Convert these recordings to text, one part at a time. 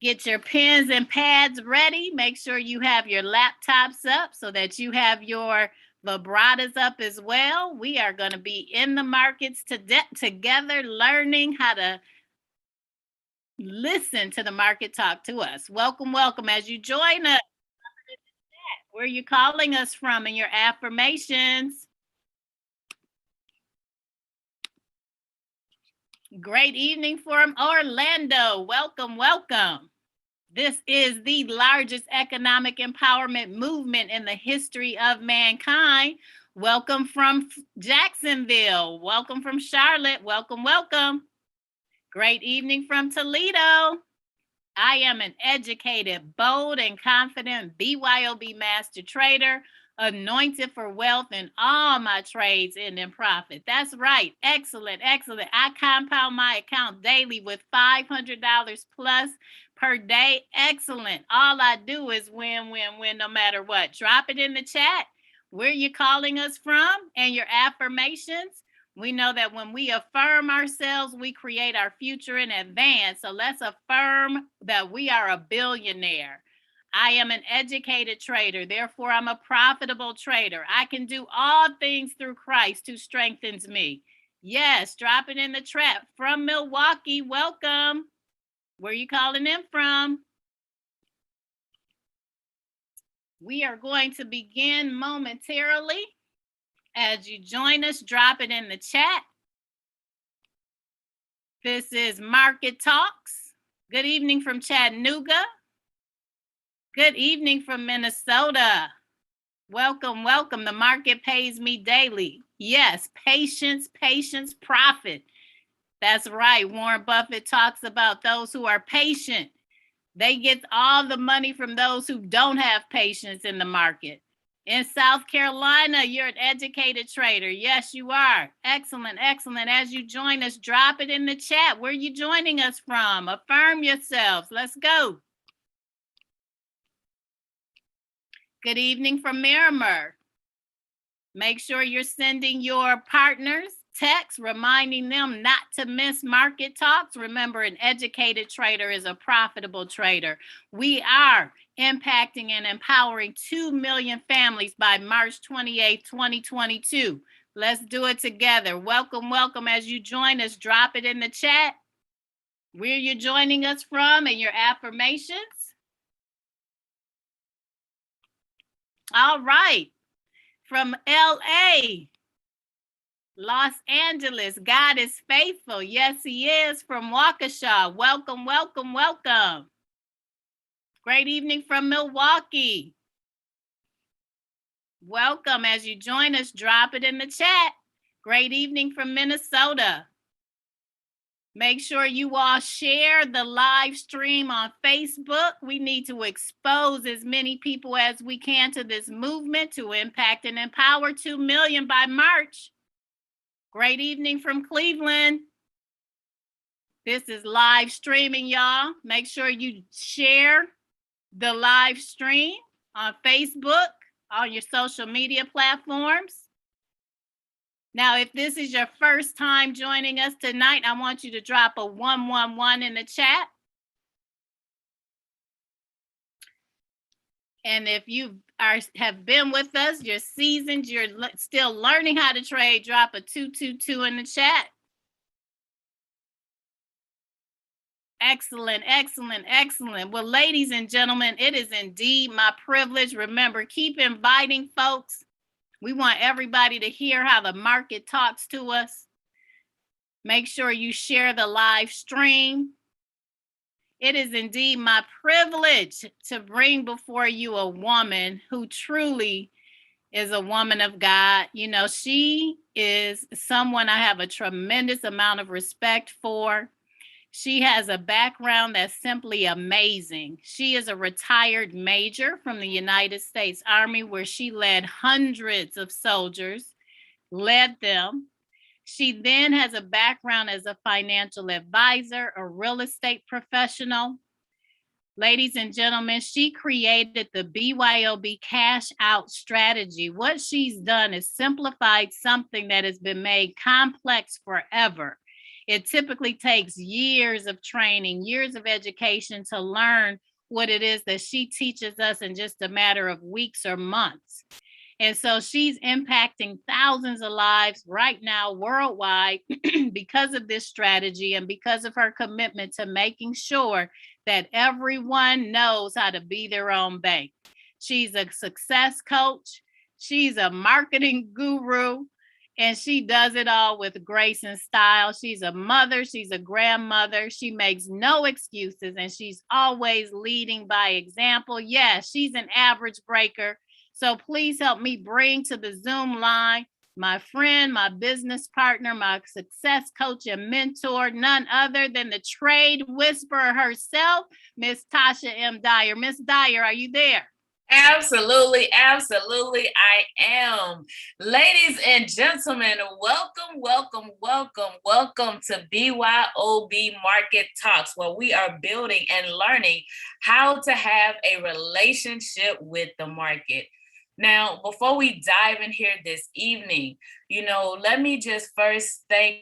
Get your pens and pads ready. Make sure you have your laptops up so that you have your vibratas up as well. We are going to be in the markets together, learning how to listen to the market talk to us. Welcome, welcome. As you join us, where are you calling us from in your affirmations? Great evening from Orlando. Welcome, welcome. This is the largest economic empowerment movement in the history of mankind. Welcome from Jacksonville. Welcome from Charlotte. Welcome, welcome. Great evening from Toledo. I am an educated, bold, and confident BYOB master trader, anointed for wealth in all my trades and in profit. That's right. Excellent, excellent. I compound my account daily with $500 plus per day. Excellent. All I do is win, win, win, no matter what. Drop it in the chat where you're calling us from and your affirmations. We know that when we affirm ourselves, we create our future in advance. So let's affirm that we are a billionaire. I am an educated trader. Therefore, I'm a profitable trader. I can do all things through Christ who strengthens me. Yes, drop it in the chat. From Milwaukee, welcome. Where are you calling in from? We are going to begin momentarily. As you join us, drop it in the chat. This is Market Talks. Good evening from Chattanooga. Good evening from Minnesota. Welcome, welcome. The market pays me daily. Yes, patience, patience, profit. That's right. Warren Buffett talks about those who are patient. They get all the money from those who don't have patience in the market. In South Carolina, you're an educated trader. Yes, you are. Excellent, excellent. As you join us, drop it in the chat. Where are you joining us from? Affirm yourselves. Let's go. Good evening from Miramar. Make sure you're sending your partners texts reminding them not to miss market talks. Remember, an educated trader is a profitable trader. We are impacting and empowering 2 million families by March 28, 2022. Let's do it together. Welcome, welcome. As you join us, drop it in the chat where you're joining us from and your affirmations. All right. From LA, Los Angeles, God is faithful. Yes, he is. From Waukesha, welcome, welcome, welcome. Great evening from Milwaukee. Welcome. As you join us, drop it in the chat. Great evening from Minnesota. Make sure you all share the live stream on Facebook. We need to expose as many people as we can to this movement to impact and empower 2 million by March. Great evening from Cleveland. This is live streaming, y'all. Make sure you share the live stream on Facebook, on your social media platforms. Now, if this is your first time joining us tonight, I want you to drop a 111 in the chat. And if you have been with us, you're seasoned, you're still learning how to trade, drop a 222 in the chat. Excellent, excellent, excellent. Well, ladies and gentlemen, it is indeed my privilege. Remember, keep inviting folks. We want everybody to hear how the market talks to us. Make sure you share the live stream. It is indeed my privilege to bring before you a woman who truly is a woman of God. You know, she is someone I have a tremendous amount of respect for. She has a background that's simply amazing. She is a retired major from the United States Army, where she led hundreds of soldiers, led them. She then has a background as a financial advisor, a real estate professional. Ladies and gentlemen, she created the BYOB cash out strategy. What she's done is simplified something that has been made complex forever. It typically takes years of training, years of education to learn what it is that she teaches us in just a matter of weeks or months. And so she's impacting thousands of lives right now worldwide because of this strategy and because of her commitment to making sure that everyone knows how to be their own bank. She's a success coach. She's a marketing guru, and she does it all with grace and style. She's a mother. She's a grandmother. She makes no excuses, and she's always leading by example. Yeah, she's an average breaker. So please help me bring to the Zoom line my friend, my business partner, my success coach and mentor, none other than the trade whisperer herself, Miss Tasha M. Dyer. Miss Dyer, are you there? Absolutely, absolutely, I am. Ladies and gentlemen, welcome to BYOB Market Talks, where we are building and learning how to have a relationship with the market. Now, before we dive in here this evening, let me just first thank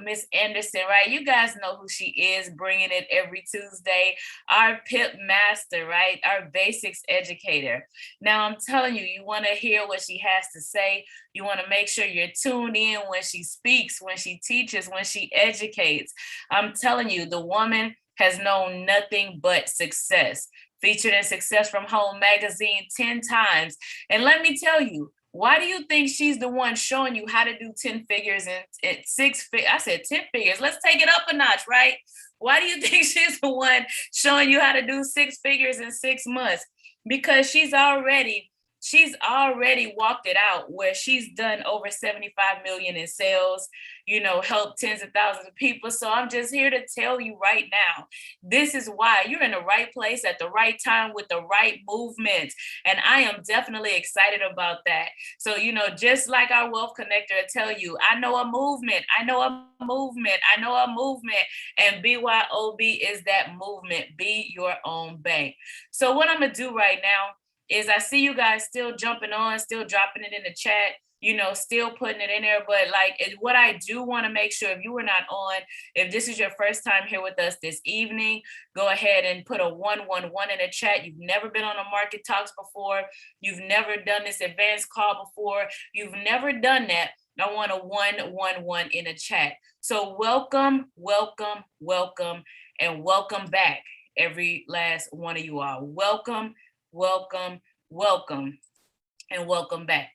Miss Anderson, right? You guys know who she is, bringing it every Tuesday. Our PIP master, right? Our basics educator. Now, I'm telling you, you want to hear what she has to say. You want to make sure you're tuned in when she speaks, when she teaches, when she educates. I'm telling you, the woman has known nothing but success. Featured in Success from Home magazine 10 times. And let me tell you, why do you think she's the one showing you how to do 10 figures and 6 figures? I said 10 figures. Let's take it up a notch, right? Why do you think she's the one showing you how to do 6 figures in 6 months? Because she's already walked it out, where she's done over 75 million in sales, helped tens of thousands of people. So I'm just here to tell you right now, this is why you're in the right place at the right time with the right movement. And I am definitely excited about that. So, just like our Wealth Connector will tell you, I know a movement. And BYOB is that movement. Be your own bank. So what I'm going to do right now is I see you guys still jumping on, still dropping it in the chat, still putting it in there. But what I do want to make sure, if you were not on, if this is your first time here with us this evening, go ahead and put a 111 in the chat. You've never been on a Market Talks before. You've never done this advanced call before. You've never done that. I want a 111 in the chat. So welcome, and welcome back, every last one of you all. Welcome, and welcome back.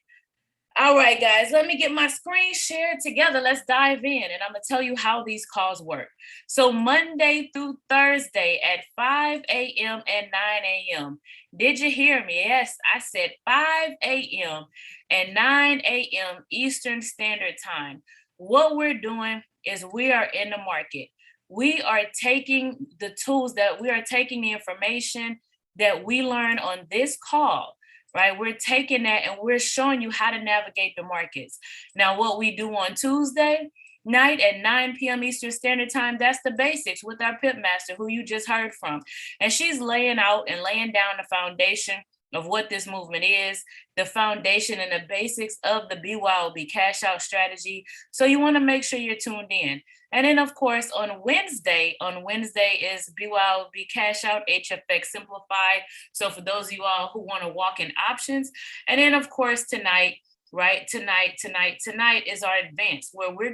All right, guys, let me get my screen shared together. Let's dive in, and I'm going to tell you how these calls work. So Monday through Thursday at 5 a.m. and 9 a.m. Did you hear me? Yes, I said 5 a.m. and 9 a.m. Eastern Standard Time. What we're doing is we are in the market. We are taking the tools the information that we learn on this call, right? We're taking that and we're showing you how to navigate the markets. Now, what we do on Tuesday night at 9 p.m. Eastern Standard Time, that's the basics with our PIP master, who you just heard from. And she's laying out and laying down the foundation of what this movement is, the foundation and the basics of the BYOB cash out strategy. So you want to make sure you're tuned in. And then, of course, on Wednesday is BYOB Cash Out, HFX Simplified. So for those of you all who want to walk in options. And then, of course, tonight is our advance, where we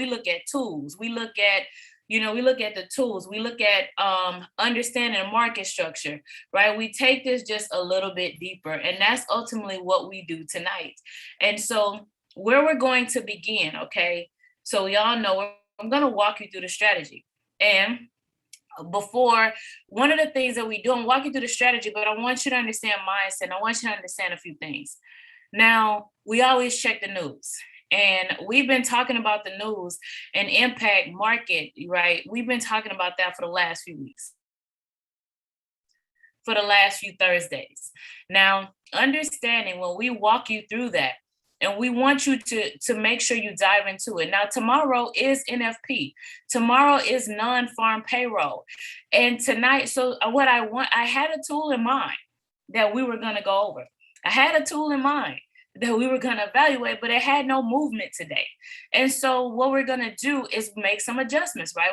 look at tools. We look at the tools. We look at understanding market structure, right? We take this just a little bit deeper. And that's ultimately what we do tonight. And so where we're going to begin, okay? So we all know I'm going to walk you through the strategy. And before, one of the things that we do, I'm walking through the strategy, but I want you to understand mindset. I want you to understand a few things. Now, we always check the news. And we've been talking about the news and impact market, right? We've been talking about that for the last few weeks, for the last few Thursdays. Now, understanding when we walk you through that, and we want you to make sure you dive into it. Now, tomorrow is NFP. Tomorrow is non-farm payroll. And tonight, I had a tool in mind that we were going to go over. I had a tool in mind that we were going to evaluate, but it had no movement today. And so what we're going to do is make some adjustments, right?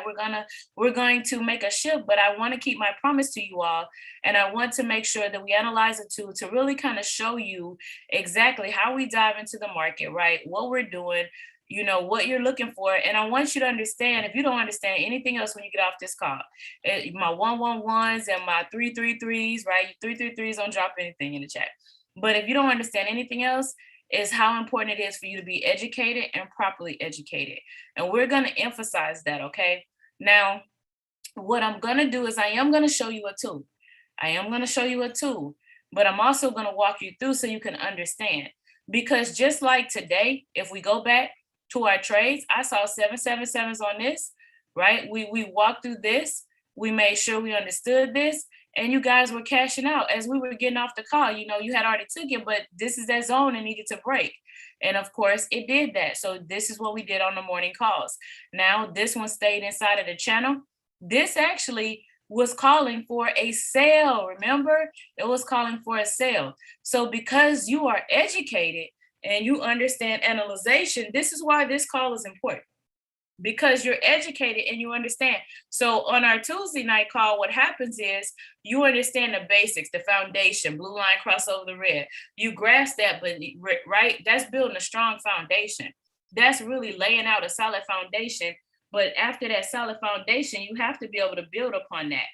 We're going to make a shift, but I want to keep my promise to you all. And I want to make sure that we analyze it to really kind of show you exactly how we dive into the market, right? What we're doing, what you're looking for. And I want you to understand, if you don't understand anything else when you get off this call, my 111s and my 333s, right? 333s, don't drop anything in the chat. But if you don't understand anything else, is how important it is for you to be educated and properly educated. And we're going to emphasize that, okay? Now, what I'm going to do is I am going to show you a tool. But I'm also going to walk you through so you can understand. Because just like today, if we go back to our trades, I saw 777s on this, right? We walked through this. We made sure we understood this. And you guys were cashing out as we were getting off the call. You had already took it, but this is that zone and needed to break. And of course, it did that. So this is what we did on the morning calls. Now, this one stayed inside of the channel. This actually was calling for a sale. Remember, it was calling for a sale. So because you are educated and you understand analyzation, this is why this call is important. Because you're educated and you understand. So on our Tuesday night call, what happens is you understand the basics, the foundation, blue line cross over the red. You grasp that, but right, that's building a strong foundation. That's really laying out a solid foundation. But after that solid foundation, you have to be able to build upon that.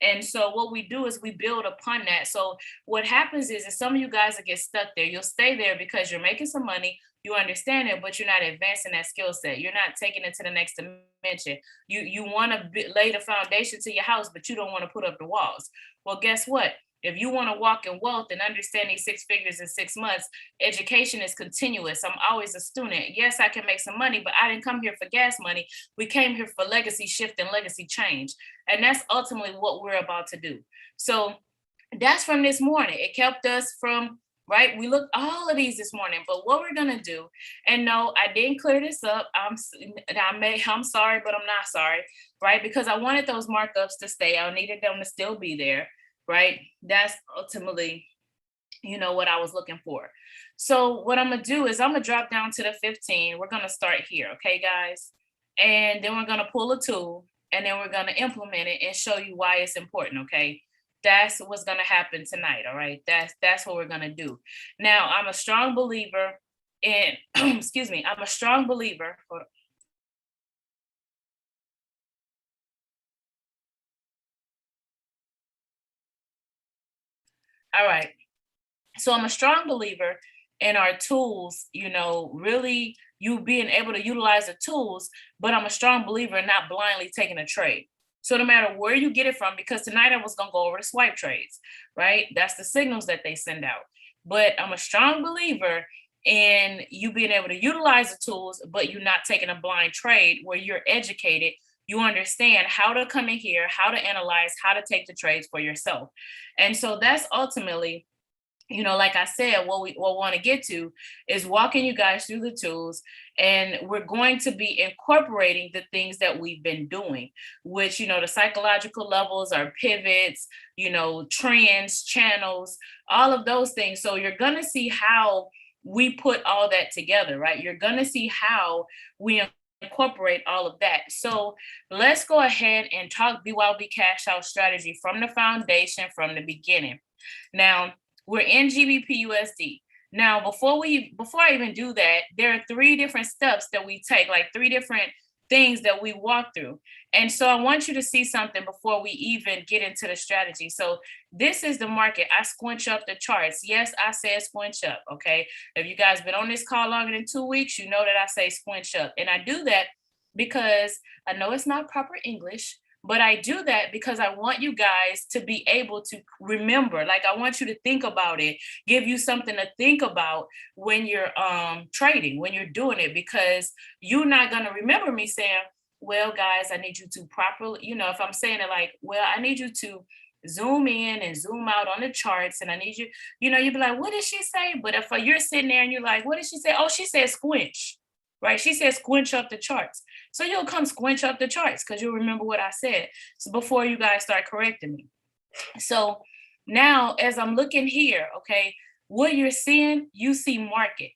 And so what we do is we build upon that. So what happens is that some of you guys will get stuck there. You'll stay there because you're making some money. You understand it, but you're not advancing that skill set. You're not taking it to the next dimension. You want to lay the foundation to your house, but you don't want to put up the walls. Well, guess what? If you want to walk in wealth and understand these 6 figures in 6 months, education is continuous. I'm always a student. Yes, I can make some money, but I didn't come here for gas money. We came here for legacy shift and legacy change. And that's ultimately what we're about to do. So that's from this morning. It kept us from, right? We looked all of these this morning, but what we're going to do, and no, I didn't clear this up. I'm sorry, but I'm not sorry, right? Because I wanted those markups to stay. I needed them to still be there. Right? That's ultimately, what I was looking for. So what I'm going to do is I'm going to drop down to the 15. We're going to start here. Okay, guys. And then we're going to pull a tool and then we're going to implement it and show you why it's important. Okay. That's what's going to happen tonight. All right. That's what we're going to do. Now, I'm a strong believer in, excuse me, I'm a strong believer. Hold on. All right. So I'm a strong believer in our tools, really you being able to utilize the tools, but I'm a strong believer in not blindly taking a trade. So no matter where you get it from, because tonight I was going to go over the swipe trades, right? That's the signals that they send out. But I'm a strong believer in you being able to utilize the tools, but you're not taking a blind trade where you're educated. You understand how to come in here, how to analyze, how to take the trades for yourself. And so that's ultimately, like I said, what we want to get to is walking you guys through the tools, and we're going to be incorporating the things that we've been doing, which, the psychological levels, our pivots, trends, channels, all of those things. So you're going to see how we put all that together, right? You're going to see how we incorporate all of that. So let's go ahead and talk BYOB cash out strategy from the foundation, from the beginning. Now, we're in GBP USD. Now, before I even do that, there are 3 different steps that we take, like 3 different things that we walk through. And so I want you to see something before we even get into the strategy. So this is the market. I squinch up the charts. Yes, I said squinch up. Okay. If you guys been on this call longer than 2 weeks, you know that I say squinch up. And I do that because I know it's not proper English, but I do that because I want you guys to be able to remember. Like, I want you to think about it, give you something to think about when you're trading, when you're doing it, because you're not going to remember me saying, well, guys, I need you to properly, if I'm saying it like, well, I need you to zoom in and zoom out on the charts, and I need you, you'd be like, what did she say? But if you're sitting there and you're like, what did she say? Oh, she said squinch. Right? She said squinch up the charts. So you'll come squinch up the charts because you'll remember what I said. So before you guys start correcting me. So now as I'm looking here, okay, what you're seeing, you see market.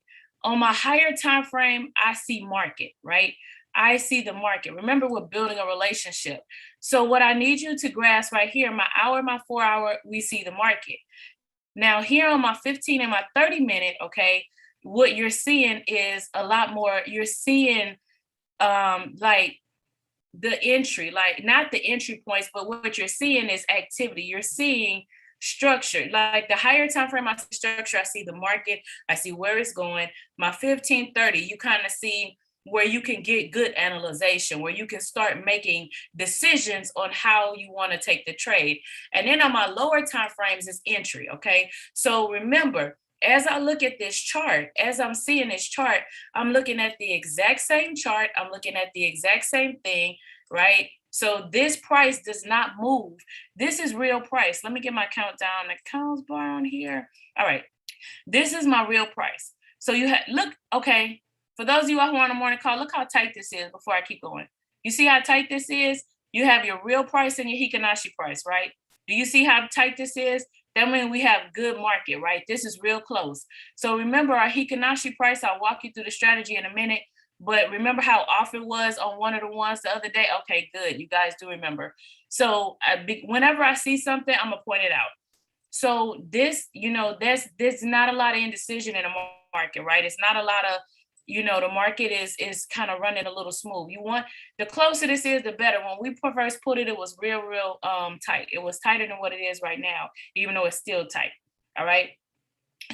On my higher time frame, I see market, right? I see the market. Remember, we're building a relationship. So what I need you to grasp right here, my hour, my 4 hour, we see the market. Now here on my 15 and my 30 minute, okay, what you're seeing is a lot more. You're seeing like the entry, like not the entry points, but what you're seeing is activity. You're seeing structure. Like the higher time frame, I see structure, I see the market, I see where it's going. My 15-30, you kind of see where you can get good analyzation, where you can start making decisions on how you want to take the trade. And then on my lower time frames is entry. Okay. So remember, as I look at this chart, as I'm seeing this chart, I'm looking at the exact same chart. I'm looking at the exact same thing, right? So this price does not move. This is real price. Let me get my countdown, the counts bar on here. All right. This is my real price. So you look, okay. For those of you who are on a morning call, look how tight this is before I keep going. You see how tight this is? You have your real price and your Hikanashi price, right? Do you see how tight this is? That means we have good market, right? This is real close. So remember our Hikanashi price. I'll walk you through the strategy in a minute. But remember how off it was on one of the ones the other day? Okay, good. You guys do remember. So whenever I see something, I'm going to point it out. So this, there's not a lot of indecision in the market, right? It's not a lot of, the market is kind of running a little smooth. The closer this is, the better. When we first put it, it was real tight. It was tighter than what it is right now, even though it's still tight. All right.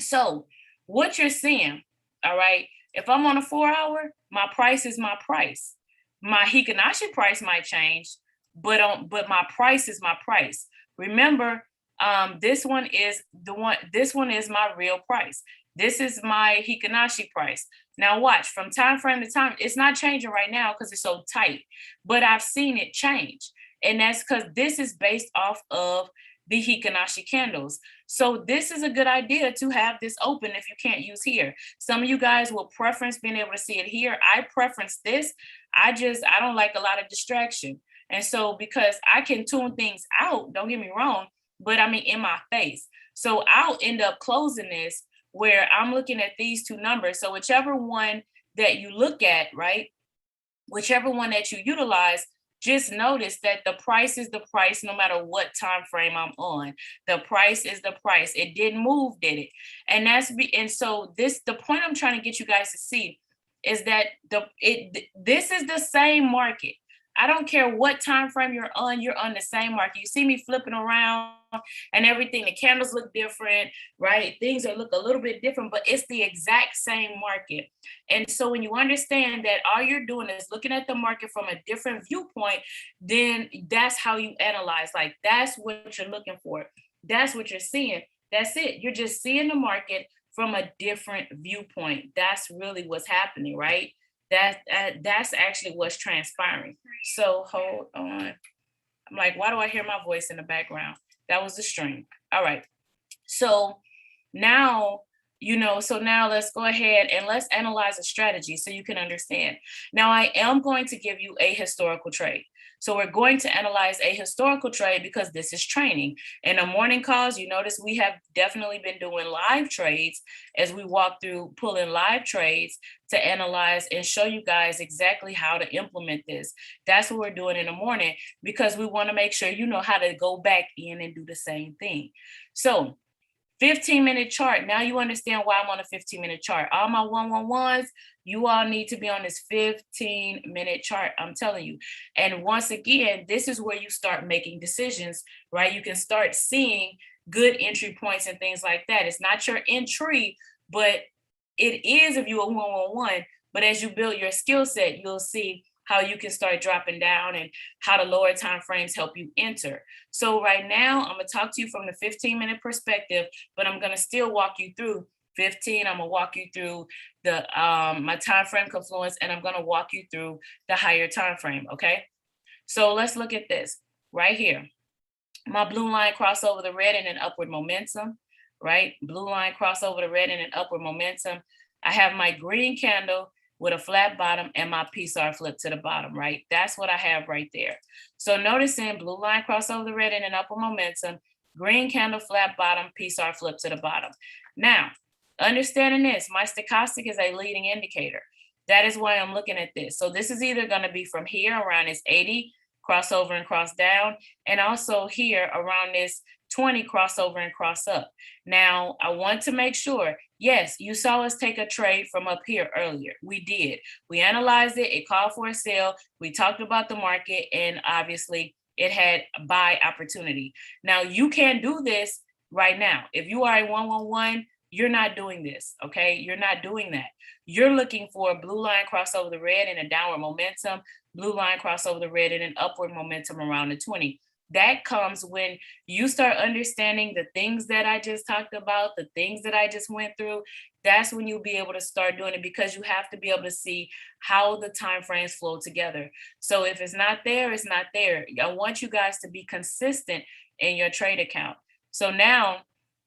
So what you're seeing, all right, if I'm on a 4 hour, my price is my price. My Hikanashi price might change, but my price is my price. Remember, this one is my real price. This is my Hikanashi price. Now watch, from time frame to time, it's not changing right now because it's so tight, but I've seen it change. And that's because this is based off of the Hikanashi candles. So this is a good idea to have this open if you can't use here. Some of you guys will preference being able to see it here. I preference this. I don't like a lot of distraction. And so because I can tune things out, don't get me wrong, but I mean in my face. So I'll end up closing this where I'm looking at these two numbers. So whichever one that you look at, right, whichever one that you utilize, just notice that the price is the price no matter what time frame I'm on. The price is the price. It didn't move, did it? And so the point I'm trying to get you guys to see is that this is the same market. I don't care what time frame you're on the same market. You see me flipping around and everything. The candles look different, right? Things look a little bit different, but it's the exact same market. And so when you understand that all you're doing is looking at the market from a different viewpoint, then that's how you analyze. Like that's what you're looking for. That's what you're seeing. That's it. You're just seeing the market from a different viewpoint. That's really what's happening, right? That's actually what's transpiring. So hold on. I'm like, why do I hear my voice in the background? That was the string. All right. So now, now let's go ahead and let's analyze a strategy so you can understand. Now I am going to give you a historical trade. So we're going to analyze a historical trade because this is training. In the morning calls, you notice we have definitely been doing live trades as we walk through pulling live trades to analyze and show you guys exactly how to implement this. That's what we're doing in the morning because we want to make sure you know how to go back in and do the same thing. So 15-minute chart. Now you understand why I'm on a 15-minute chart. All my 111s, you all need to be on this 15-minute chart. I'm telling you. And once again, this is where you start making decisions, right? You can start seeing good entry points and things like that. It's not your entry, but it is if you're a 111. But as you build your skill set, you'll see how you can start dropping down and how the lower time frames help you enter. So right now, I'm going to talk to you from the 15-minute perspective, but I'm going to still walk you through 15. I'm going to walk you through the my time frame Confluence, and I'm going to walk you through the higher time frame, okay? So let's look at this right here. My blue line cross over the red in an upward momentum, right? Blue line cross over the red in an upward momentum. I have my green candle with a flat bottom and my PSR flip to the bottom, right? That's what I have right there. So noticing blue line cross over the red in an upward momentum, green candle, flat bottom, PSR flip to the bottom. Now, understanding this, my stochastic is a leading indicator. That is why I'm looking at this. So this is either going to be from here around this 80, crossover and cross down, and also here around this 20, crossover and cross up. Now, I want to make sure, yes, you saw us take a trade from up here earlier. We did. We analyzed it. It called for a sale. We talked about the market, and obviously it had buy opportunity. Now, you can't do this right now. If you are a 111, you're not doing this, okay? You're not doing that. You're looking for a blue line cross over the red and a downward momentum, blue line cross over the red and an upward momentum around the 20. That comes when you start understanding the things that I just talked about, the things that I just went through. That's when you'll be able to start doing it, because you have to be able to see how the time frames flow together. So if it's not there, it's not there. I want you guys to be consistent in your trade account. So now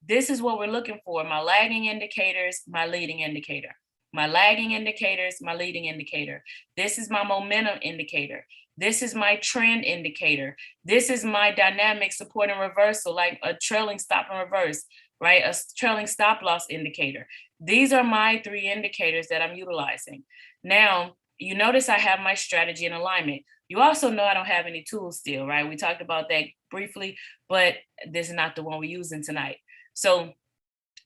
this is what we're looking for: my lagging indicators, my leading indicator. My lagging indicators, my leading indicator. This is my momentum indicator. This is my trend indicator. This is my dynamic support and reversal, like a trailing stop and reverse, right? A trailing stop loss indicator. These are my 3 indicators that I'm utilizing. Now, you notice I have my strategy and alignment. You also know I don't have any tools still, right? We talked about that briefly, but this is not the one we're using tonight. So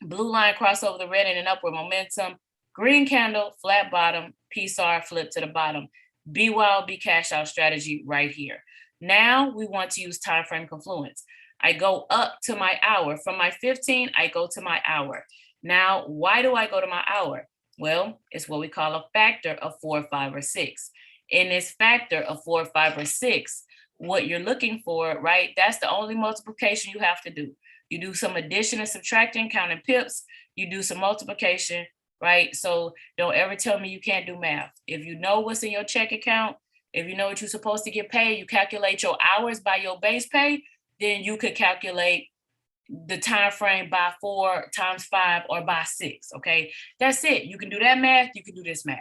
blue line cross over the red and an upward momentum, green candle, flat bottom, PSR flip to the bottom, BYOB cash out strategy right here. Now we want to use time frame confluence. I go up to my hour. From my 15, I go to my hour. Now, why do I go to my hour? Well, it's what we call a factor of 4, 5, or 6. In this factor of 4, 5, or 6, what you're looking for, right? That's the only multiplication you have to do. You do some addition and subtracting, counting pips. You do some multiplication, right? So don't ever tell me you can't do math. If you know what's in your check account, if you know what you're supposed to get paid, you calculate your hours by your base pay, then you could calculate the time frame by 4 times 5 or by 6, okay? That's it. You can do that math, you can do this math.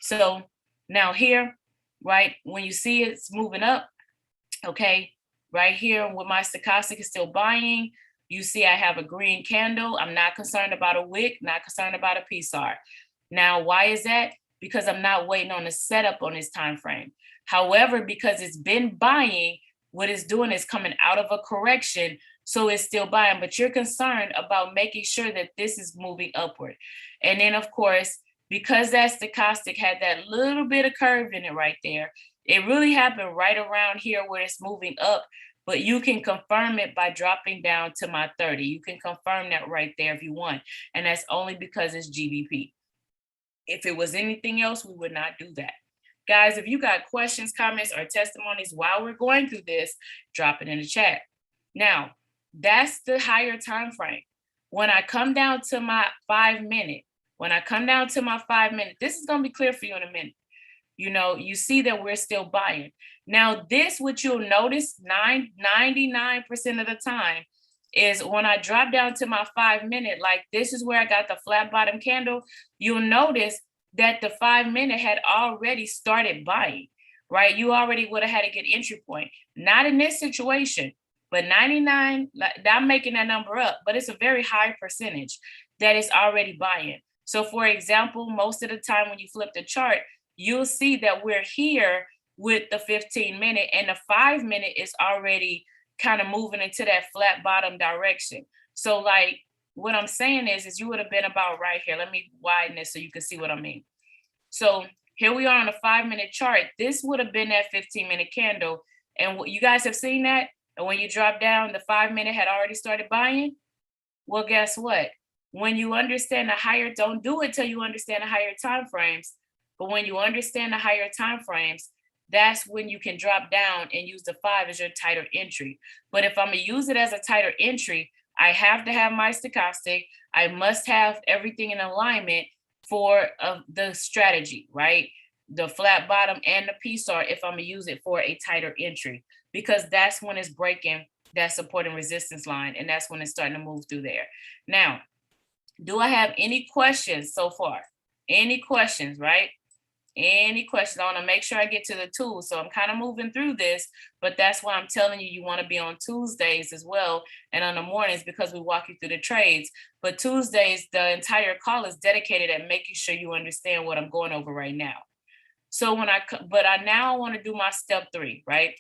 So now here, right, when you see it's moving up, okay, right here with my stochastic is still buying, you see I have a green candle. I'm not concerned about a wick, not concerned about a PSR. Now, why is that? Because I'm not waiting on a setup on this time frame. However, because it's been buying, what it's doing is coming out of a correction, so it's still buying, but you're concerned about making sure that this is moving upward. And then, of course, because that stochastic had that little bit of curve in it right there, it really happened right around here where it's moving up. But you can confirm it by dropping down to my 30. You can confirm that right there if you want. And that's only because it's GBP. If it was anything else, we would not do that. Guys, if you got questions, comments, or testimonies while we're going through this, drop it in the chat. Now, that's the higher time frame. When I come down to my 5 minute, this is going to be clear for you in a minute. You know, you see that we're still buying. Now, this, what you'll notice 99% of the time is when I drop down to my 5 minute, like this is where I got the flat bottom candle, you'll notice that the 5 minute had already started buying, right? You already would have had a good entry point. Not in this situation, but 99, I'm making that number up, but it's a very high percentage that is already buying. So for example, most of the time when you flip the chart, you'll see that we're here with the 15 minute, and the 5 minute is already kind of moving into that flat bottom direction. So like what I'm saying is you would have been about right here. Let me widen this so you can see what I mean. So here we are on a 5 minute chart. This would have been that 15 minute candle. And you guys have seen that. And when you drop down, the 5 minute had already started buying. Well, guess what? When you understand the higher, don't do it till you understand the higher time frames. But when you understand the higher time frames, that's when you can drop down and use the 5 as your tighter entry. But if I'm gonna use it as a tighter entry, I have to have my stochastic. I must have everything in alignment for the strategy, right? The flat bottom and the PSAR if I'm gonna use it for a tighter entry, because that's when it's breaking that support and resistance line, and that's when it's starting to move through there. Now, do I have any questions so far? Any questions, right? Any questions? I want to make sure I get to the tools. So I'm kind of moving through this, but that's why I'm telling you, you want to be on Tuesdays as well and on the mornings, because we walk you through the trades. But Tuesdays, the entire call is dedicated at making sure you understand what I'm going over right now. So I now want to do my step 3, right?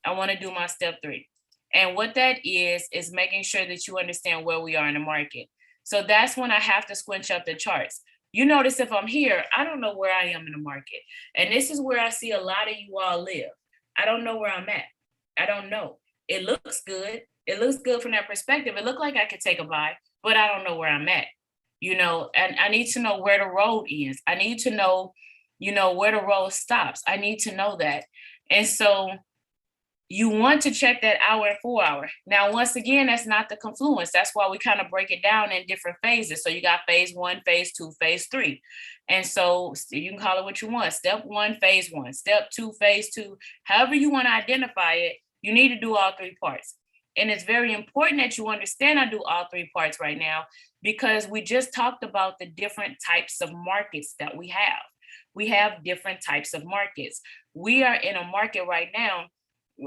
I want to do my step 3. And what that is making sure that you understand where we are in the market. So that's when I have to squinch up the charts. You notice if I'm here, I don't know where I am in the market. And this is where I see a lot of you all live. I don't know where I'm at. I don't know. It looks good. It looks good from that perspective. It looked like I could take a buy, but I don't know where I'm at. And I need to know where the road ends. I need to know, where the road stops. I need to know that. And so you want to check that hour and 4 hour. Now, once again, that's not the confluence. That's why we kind of break it down in different phases. So you got phase 1, phase 2, phase 3. And so you can call it what you want. Step 1, phase 1, step 2, phase 2, however you want to identify it, you need to do all 3 parts. And it's very important that you understand I do all 3 parts right now, because we just talked about the different types of markets that we have. We have different types of markets. We are in a market right now.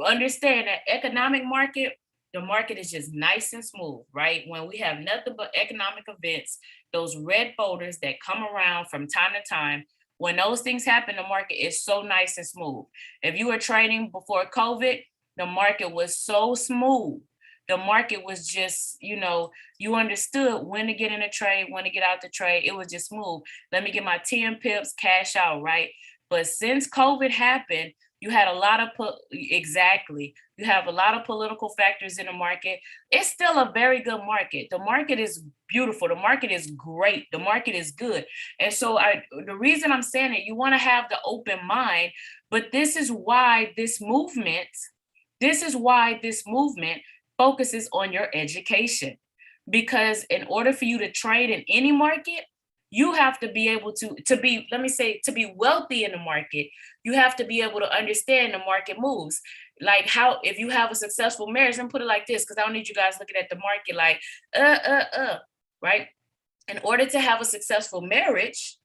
Understand that economic market, the market is just nice and smooth, right? When we have nothing but economic events, those red folders that come around from time to time, when those things happen, the market is so nice and smooth. If you were trading before COVID, the market was so smooth. The market was just, you understood when to get in a trade, when to get out the trade. It was just smooth. Let me get my 10 pips, cash out, right? But since COVID happened, you had a lot of, you have a lot of political factors in the market. It's still a very good market. The market is beautiful. The market is great. The market is good. And so the reason I'm saying it, you want to have the open mind, but this is why this movement focuses on your education. Because in order for you to trade in any market, you have to be able to be wealthy in the market. You have to be able to understand the market moves. Like how, if you have a successful marriage, and put it like this, because I don't need you guys looking at the market like, right? In order to have a successful marriage,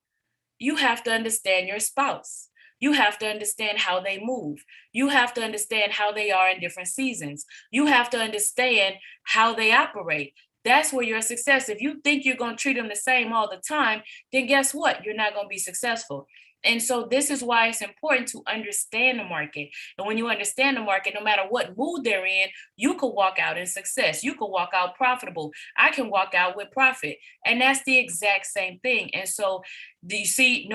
you have to understand your spouse. You have to understand how they move. You have to understand how they are in different seasons. You have to understand how they operate. That's where your success. If you think you're going to treat them the same all the time, then guess what? You're not going to be successful. And so this is why it's important to understand the market. And when you understand the market, no matter what mood they're in, you could walk out in success. You could walk out profitable. I can walk out with profit. And that's the exact same thing. And so do you see,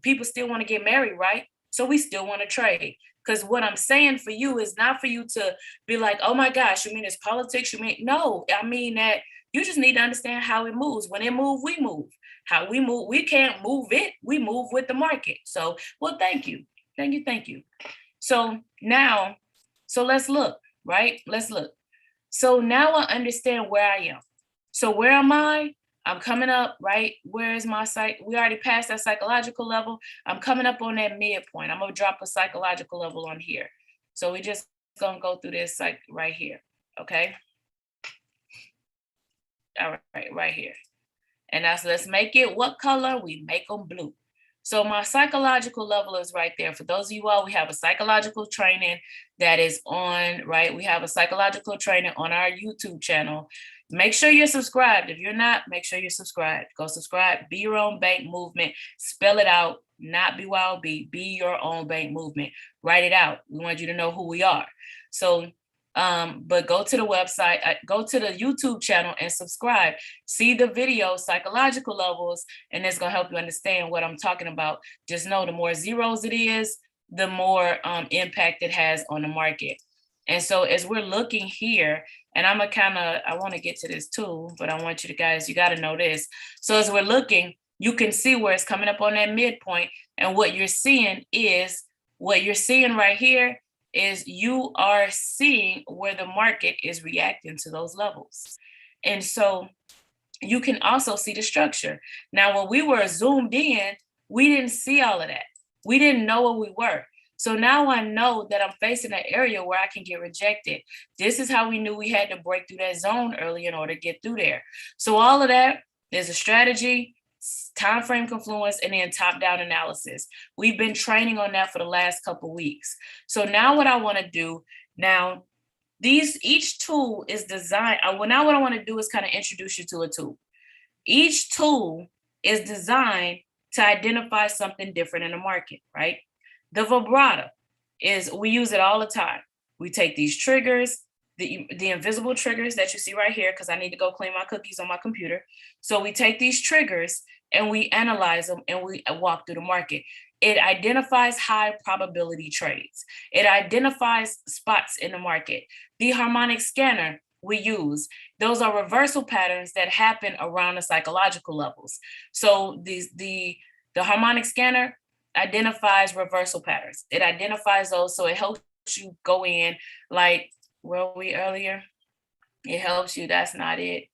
people still want to get married, right? So we still want to trade. Because what I'm saying for you is not for you to be like, oh my gosh, you mean it's politics? No, I mean that you just need to understand how it moves. When it moves, we move. How we move, we can't move it. We move with the market. So, well, thank you. Thank you. So let's look, right? Let's look. So now I understand where I am. So where am I? I'm coming up, right? Where is my psych? We already passed that psychological level. I'm coming up on that midpoint. I'm going to drop a psychological level on here. So we just going to go through this like right here. Okay. All right here. And that's, let's make it what color? We make them blue. So my psychological level is right there. For those of you all, we have a psychological training that is on, right? We have a psychological training on our YouTube channel. Make sure you're subscribed. If you're not, make sure you're subscribed. Go subscribe. Be Your Own Bank Movement. Spell it out, not BYOB. Be Your Own Bank Movement. Write it out. We want you to know who we are. So, but go to the website, go to the YouTube channel and subscribe. See the video, psychological levels, and it's going to help you understand what I'm talking about. Just know the more zeros it is, the more impact it has on the market. And so as we're looking here, and I want to get to this too, but I want you guys, you got to know this. So as we're looking, you can see where it's coming up on that midpoint. And what you're seeing right here is you are seeing where the market is reacting to those levels. And so you can also see the structure. Now, when we were zoomed in, we didn't see all of that. We didn't know where we were. So now I know that I'm facing an area where I can get rejected. This is how we knew we had to break through that zone early in order to get through there. So all of that is a strategy. time frame confluence, and then top-down analysis. We've been training on that for the last couple weeks. So now what I want to do now, each tool is designed. Now what I want to do is kind of introduce you to a tool. Each tool is designed to identify something different in the market, right? The vibrato we use it all the time. We take these triggers, the invisible triggers that you see right here, because I need to go clean my cookies on my computer. So we take these triggers and we analyze them and we walk through the market. It identifies high probability trades. It identifies spots in the market. The harmonic scanner we use, those are reversal patterns that happen around the psychological levels. So the harmonic scanner identifies reversal patterns. It identifies those, so it helps you go in, like, where were we earlier? It helps you, that's not it.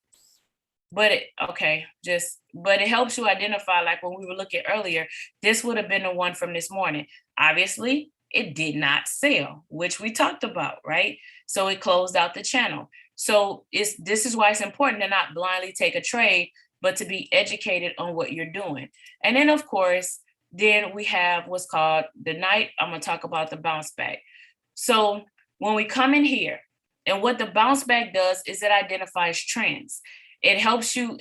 But it helps you identify, like when we were looking earlier, this would have been the one from this morning. Obviously, it did not sell, which we talked about, right? So it closed out the channel. So this is why it's important to not blindly take a trade, but to be educated on what you're doing. And then, of course, then we have what's called the night. I'm going to talk about the bounce back. So when we come in here, and what the bounce back does is it identifies trends. It helps you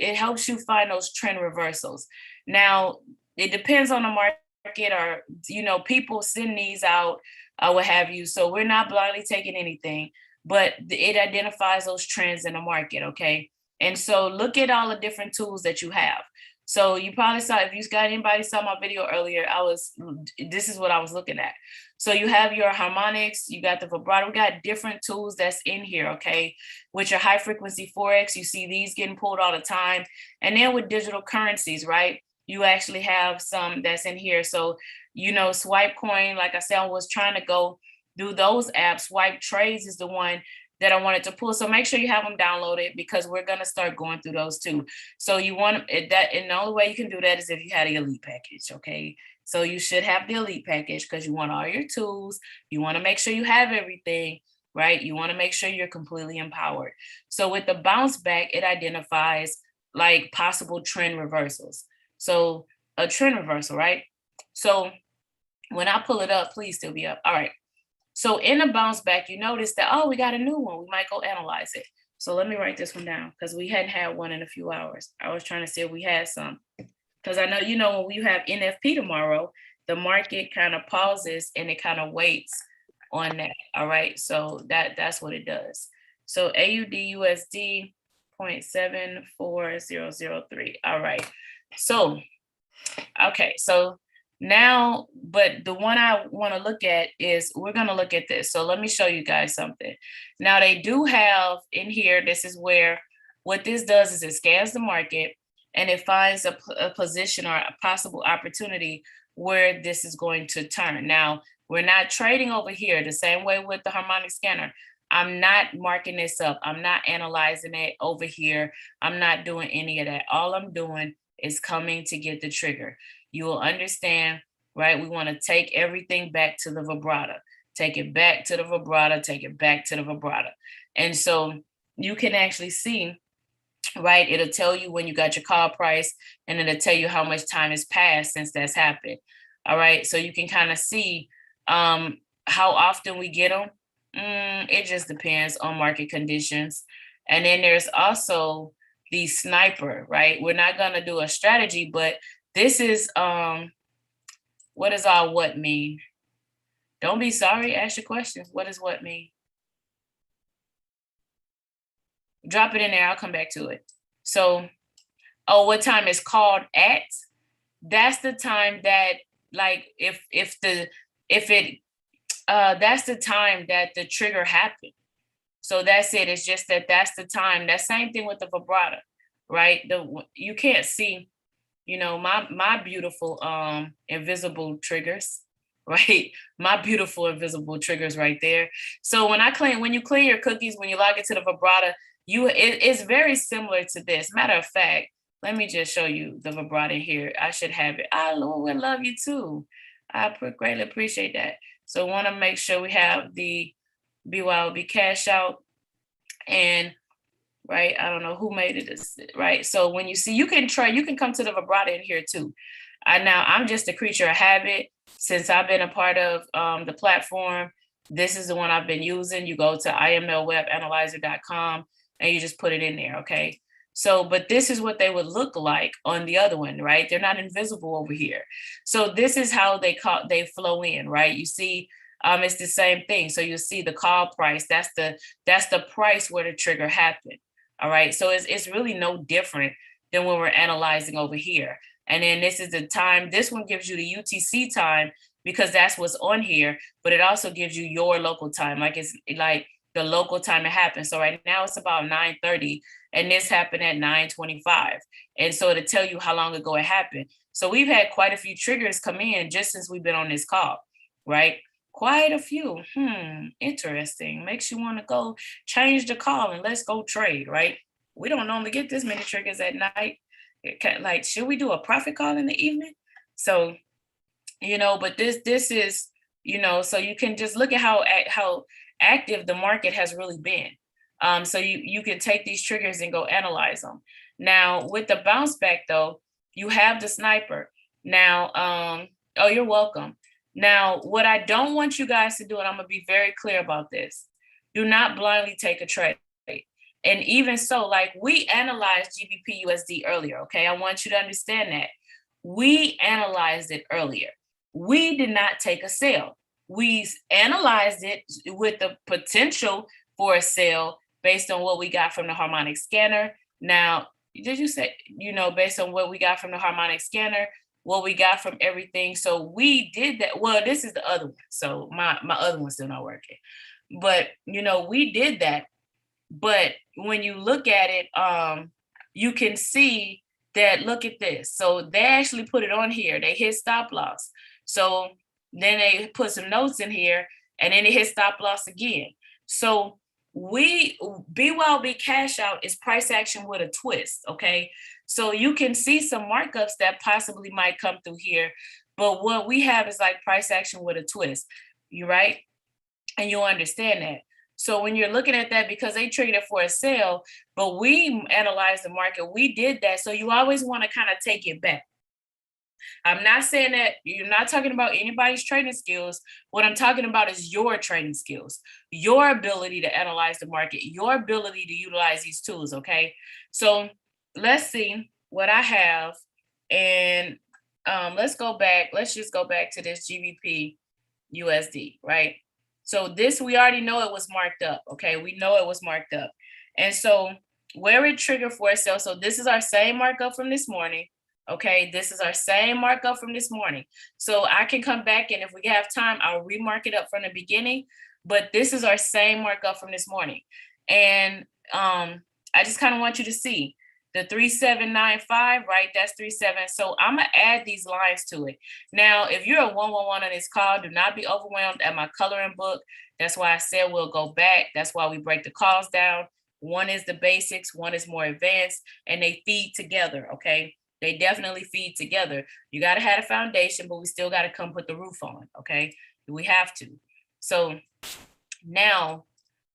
find those trend reversals. Now, it depends on the market, or, people send these out, what have you. So we're not blindly taking anything, but it identifies those trends in the market, okay? And so look at all the different tools that you have. So you probably saw, if anybody saw my video earlier, this is what I was looking at. So you have your harmonics, you got the vibrato, we got different tools that's in here, okay? With your high frequency Forex, you see these getting pulled all the time. And then with digital currencies, right? You actually have some that's in here. So, Swipe Coin, like I said, I was trying to go through those apps. Swipe Trades is the one that I wanted to pull. So make sure you have them downloaded, because we're going to start going through those too. So you want that, and the only way you can do that is if you had the elite package, okay? So you should have the elite package, because you want all your tools. You want to make sure you have everything, right? You want to make sure you're completely empowered. So with the bounce back, it identifies like possible trend reversals. So a trend reversal, right? So when I pull it up, please still be up. All right. So in the bounce back, you notice that, we got a new one. We might go analyze it. So let me write this one down, because we hadn't had one in a few hours. I was trying to see if we had some, because I know, when we have NFP tomorrow, the market kind of pauses and it kind of waits on that. All right. So that's what it does. So AUD USD 0.74003. All right. So, okay. So now, but the one I want to look at is, we're going to look at this. So let me show you guys something. Now they do have in here, this is where, what this does is it scans the market and it finds a position or a possible opportunity where this is going to turn. Now, we're not trading over here the same way with the harmonic scanner. I'm not marking this up. I'm not analyzing it over here. I'm not doing any of that. All I'm doing is coming to get the trigger. You will understand, right? We want to take everything back to the vibrato. Take it back to the vibrato, take it back to the vibrato. And so you can actually see, right? It'll tell you when you got your call price, and it'll tell you how much time has passed since that's happened. All right. So you can kind of see how often we get them. It just depends on market conditions. And then there's also the sniper, right? We're not going to do a strategy, but this is, what does all what mean? Don't be sorry, ask your questions. What does what mean? Drop it in there, I'll come back to it. So, what time is called at? That's the time that, like, that's the time that the trigger happened. So that's it. It's just that's the time. That same thing with the vibrato, right? You can't see, my beautiful invisible triggers, right? My beautiful invisible triggers right there. So when you clean your cookies, when you log into the vibrato, it's very similar to this. Matter of fact, let me just show you the vibrato here. I should have it. I would love you too. I greatly appreciate that. So want to make sure we have the BYOB cash out. And right? I don't know who made it, right? So when you see, you can come to the vibrato in here too. Now I'm just a creature of habit. Since I've been a part of the platform, this is the one I've been using. You go to imlwebanalyzer.com and you just put it in there, okay? So, but this is what they would look like on the other one, right? They're not invisible over here. So this is how they flow in, right? You see, it's the same thing. So you see the call price. That's the price where the trigger happened. All right. So it's really no different than when we're analyzing over here. And then this is the time. This one gives you the UTC time because that's what's on here, but it also gives you your local time. Like it's like the local time it happened. So right now it's about 9:30 and this happened at 9:25. And so to tell you how long ago it happened. So we've had quite a few triggers come in just since we've been on this call, right? Quite a few. Interesting. Makes you want to go change the call and let's go trade, right? We don't normally get this many triggers at night. Like, should we do a profit call in the evening? So, but this is, so you can just look at how active the market has really been. So you can take these triggers and go analyze them. Now, with the bounce back though, you have the sniper. Now, oh, you're welcome. Now, what I don't want you guys to do, and I'm going to be very clear about this, do not blindly take a trade. And even so, like we analyzed GBP USD earlier, okay? I want you to understand that. We analyzed it earlier. We did not take a sale. We analyzed it with the potential for a sale based on what we got from the harmonic scanner. Now, did you say, based on what we got from the harmonic scanner, what we got from everything. So we did that. Well, this is the other one. So my other one's still not working. But, we did that. But when you look at it, you can see that, look at this. So they actually put it on here. They hit stop loss. So then they put some notes in here and then they hit stop loss again. So BYOB cash out is price action with a twist, okay? So you can see some markups that possibly might come through here, but what we have is like price action with a twist, you right? And you'll understand that. So when you're looking at that, because they triggered it for a sale, but we analyzed the market, we did that. So you always want to kind of take it back. I'm not saying that you're not talking about anybody's trading skills. What I'm talking about is your trading skills, your ability to analyze the market, your ability to utilize these tools. Okay. So let's see what I have. And let's go back. Let's just go back to this GBP USD, right? So this, we already know it was marked up. Okay. We know it was marked up. And so where it triggered for a sale. So this is our same markup from this morning. Okay, this is our same markup from this morning. So I can come back and if we have time, I'll remark it up from the beginning. But this is our same markup from this morning. And I just kind of want you to see the 3795, right? That's 37. So I'm going to add these lines to it. Now, if you're a 111 on this call, do not be overwhelmed at my coloring book. That's why I said we'll go back. That's why we break the calls down. One is the basics, one is more advanced, and they feed together, okay? They definitely feed together. You got to have a foundation, but we still got to come put the roof on. Okay. We have to. So now,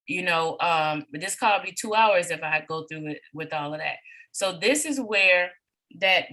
this call will be 2 hours if I go through it with all of that. So this is where that,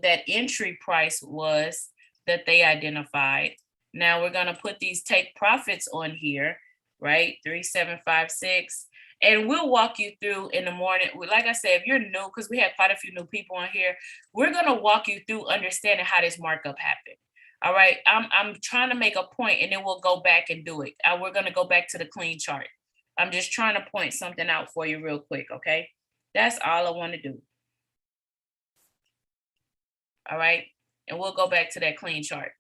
that entry price was that they identified. Now we're going to put these take profits on here, right? 3756. And we'll walk you through in the morning. Like I said, if you're new, because we have quite a few new people on here, we're going to walk you through understanding how this markup happened. All right. I'm trying to make a point and then we'll go back and do it. We're going to go back to the clean chart. I'm just trying to point something out for you real quick. Okay. That's all I want to do. All right. And we'll go back to that clean chart.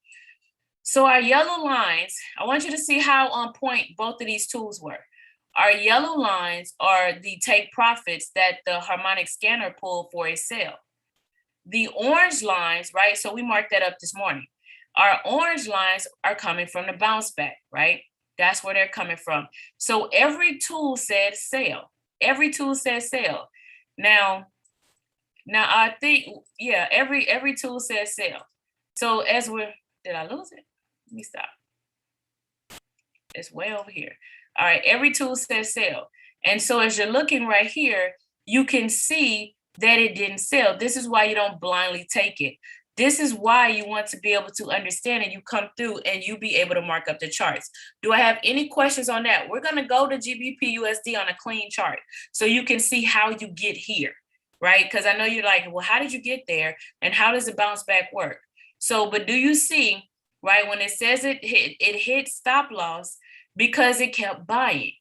So our yellow lines, I want you to see how on point both of these tools were. Our yellow lines are the take profits that the harmonic scanner pulled for a sale. The orange lines, right? So we marked that up this morning. Our orange lines are coming from the bounce back, right? That's where they're coming from. So every tool said sale. Every tool says sale. Now I think, yeah, every tool says sale. So did I lose it? Let me stop. It's way over here. All right, every tool says sale. And so as you're looking right here, you can see that it didn't sell. This is why you don't blindly take it. This is why you want to be able to understand, and you come through and you be able to mark up the charts. Do I have any questions on that? We're going to go to GBP USD on a clean chart so you can see how you get here, right? Because I know you're like, well, how did you get there? And how does the bounce back work? So, but do you see, right, when it says it hit stop loss because it kept buying.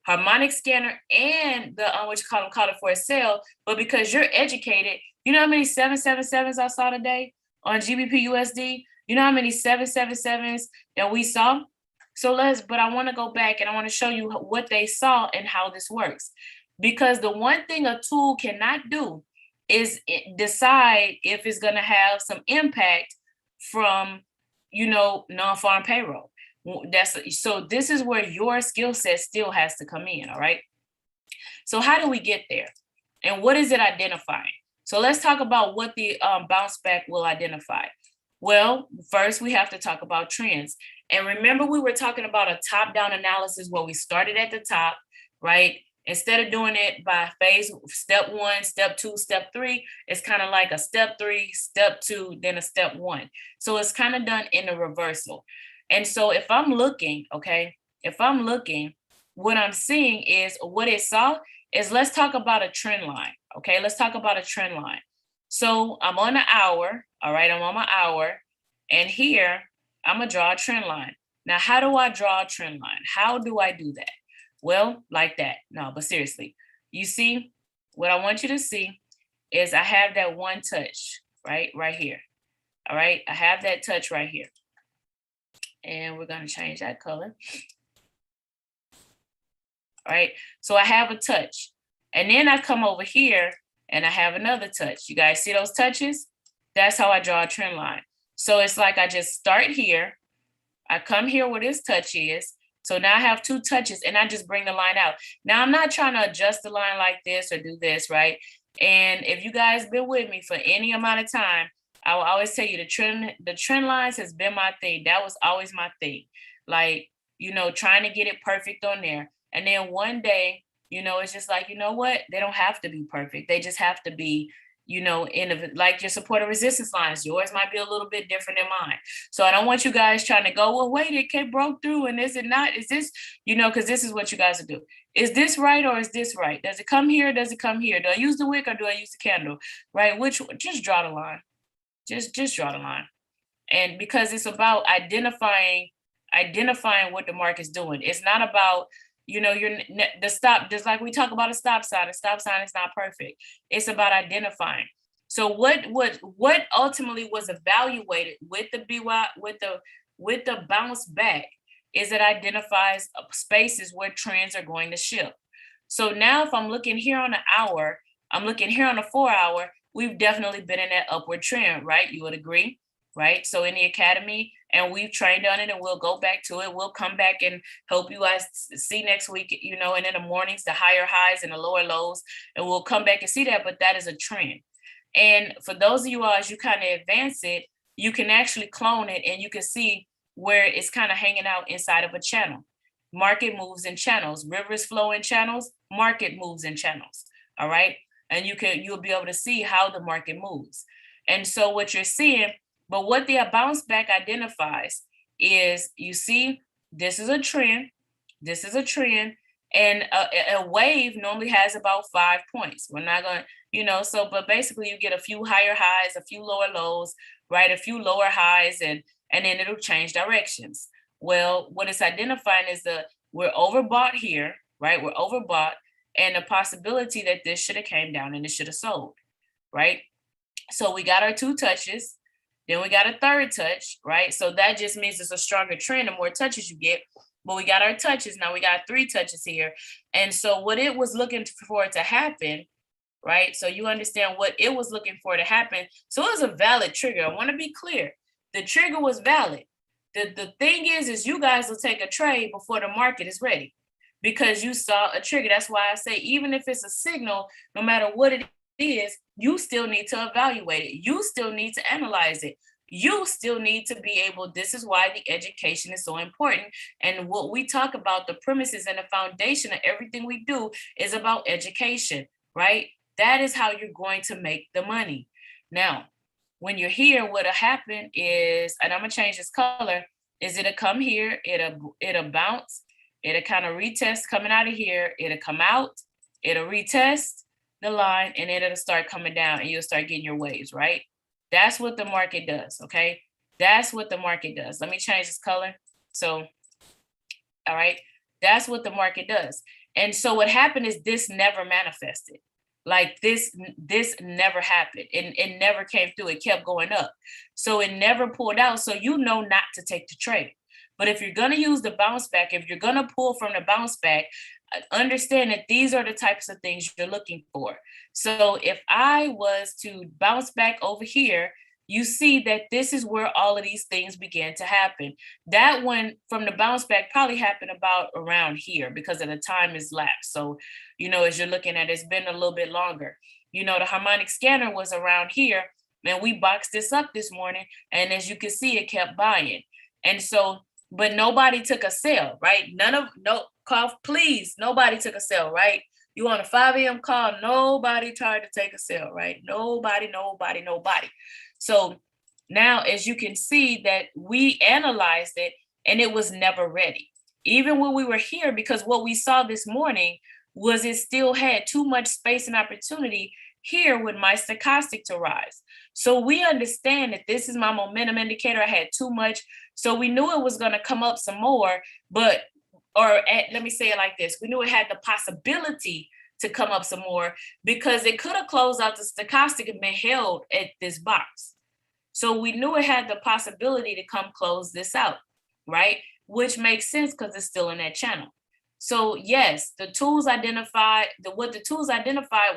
Harmonic scanner and the what you call it for a sale, but because you're educated, you know how many 777s I saw today on GBP USD? You know how many 777s that we saw? But I want to go back and I want to show you what they saw and how this works. Because the one thing a tool cannot do is decide if it's going to have some impact from, non-farm payroll. So this is where your skill set still has to come in, all right? So how do we get there? And what is it identifying? So let's talk about what the bounce back will identify. Well, first we have to talk about trends. And remember, we were talking about a top-down analysis where we started at the top, right? Instead of doing it by phase, step 1, step 2, step 3, it's kind of like a step 3, step 2, then a step 1. So it's kind of done in a reversal. And so if I'm looking, what I'm seeing is what it saw is, let's talk about a trend line. Okay, let's talk about a trend line. So I'm on an hour. All right, I'm on my hour. And here I'm gonna draw a trend line. Now, how do I draw a trend line? How do I do that? Well, like that. No, but seriously, you see, what I want you to see is I have that one touch, right here. All right, I have that touch right here. And we're going to change that color. All right, so I have a touch. And then I come over here and I have another touch. You guys see those touches? That's how I draw a trend line. So it's like I just start here. I come here where this touch is. So now I have 2 touches and I just bring the line out. Now I'm not trying to adjust the line like this or do this, right? And if you guys been with me for any amount of time, I will always tell you the trend lines has been my thing. That was always my thing. Like, trying to get it perfect on there. And then one day, it's just like, you know what? They don't have to be perfect. They just have to be, like your support and resistance lines. Yours might be a little bit different than mine. So I don't want you guys trying to go, well, wait, it came broke through. And is it not? Is this, because this is what you guys will do. Is this right or is this right? Does it come here? Does it come here? Do I use the wick or do I use the candle? Right? Just draw the line. Just draw the line. And because it's about identifying what the market's doing. It's not about, the stop, just like we talk about a stop sign. A stop sign is not perfect. It's about identifying. So what ultimately was evaluated with the BY, with the bounce back, is it identifies spaces where trends are going to shift. So now if I'm looking here on the hour, I'm looking here on the 4 hour, we've definitely been in that upward trend, right? You would agree, right? So in the academy, and we've trained on it, and we'll go back to it. We'll come back and help you guys see next week, and in the mornings, the higher highs and the lower lows, and we'll come back and see that, but that is a trend. And for those of you all, as you kind of advance it, you can actually clone it and you can see where it's kind of hanging out inside of a channel. Market moves in channels, rivers flow in channels, market moves in channels, all right? And you'll be able to see how the market moves. And so what you're seeing, but what the bounce back identifies is, you see, this is a trend, and a wave normally has about 5 points. We're not going to, but basically you get a few higher highs, a few lower lows, right? A few lower highs, and then it'll change directions. Well, what it's identifying is we're overbought here, right? We're overbought, and the possibility that this should have came down and it should have sold, right? So we got our 2 touches, then we got a 3rd touch, right? So that just means it's a stronger trend. The more touches you get, but we got our touches. Now we got 3 touches here. And so what it was looking for to happen, right? So you understand what it was looking for to happen. So it was a valid trigger. I want to be clear. The trigger was valid. The thing is you guys will take a trade before the market is ready, because you saw a trigger. That's why I say, even if it's a signal, no matter what it is, you still need to evaluate it. You still need to analyze it. You still need to be able, this is why the education is so important. And what we talk about, the premises and the foundation of everything we do, is about education. right? That is how you're going to make the money. Now, when you're here, what'll happen is, and I'm gonna change this color, is it'll come here, it'll bounce, it'll kind of retest coming out of here, it'll come out, it'll retest the line, and then it'll start coming down and you'll start getting your waves, right? That's what the market does, okay? That's what the market does. Let me change this color. So, all right, that's what the market does. And so what happened is this never manifested. Like this never happened. It never came through. It kept going up. So it never pulled out. So you know not to take the trade. But if you're going to use the bounce back, if you're going to pull from the bounce back, understand that these are the types of things you're looking for. So if I was to bounce back over here, you see that this is where all of these things began to happen. That one from the bounce back probably happened about around here because of the time is lapsed. So, as you're looking at, it's been a little bit longer. The harmonic scanner was around here, and we boxed this up this morning. And as you can see, it kept buying. And so, but nobody took a sell, right? Nobody took a sell, right? You on a 5 a.m. call, nobody tried to take a sell, right? Nobody. So now, as you can see that we analyzed it and it was never ready. Even when we were here, because what we saw this morning was it still had too much space and opportunity here with my stochastic to rise. So we understand that this is my momentum indicator. I had too much. So we knew it was going to come up some more, let me say it like this. We knew it had the possibility to come up some more because it could have closed out the stochastic and been held at this box. So we knew it had the possibility to come close this out, right? Which makes sense because it's still in that channel. So yes, what the tools identified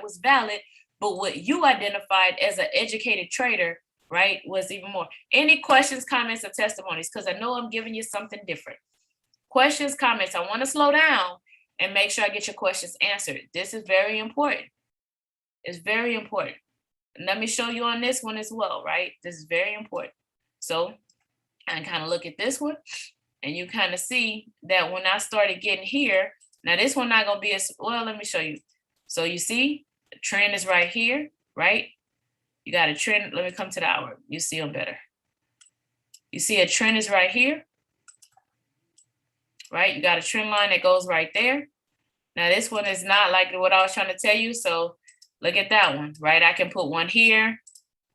was valid, but what you identified as an educated trader, right, was even more. Any questions, comments, or testimonies? Because I know I'm giving you something different. Questions, comments. I want to slow down and make sure I get your questions answered. This is very important. It's very important. And let me show you on this one as well, right? This is very important. So I kind of look at this one and you kind of see that when I started getting here, now this one not going to be as well. Let me show you. So you see the trend is right here, right? You got a trend. Let me come to the hour. You see them better. You see a trend is right here, right? You got a trend line that goes right there. Now this one is not like what I was trying to tell you. So look at that one, right? I can put one here.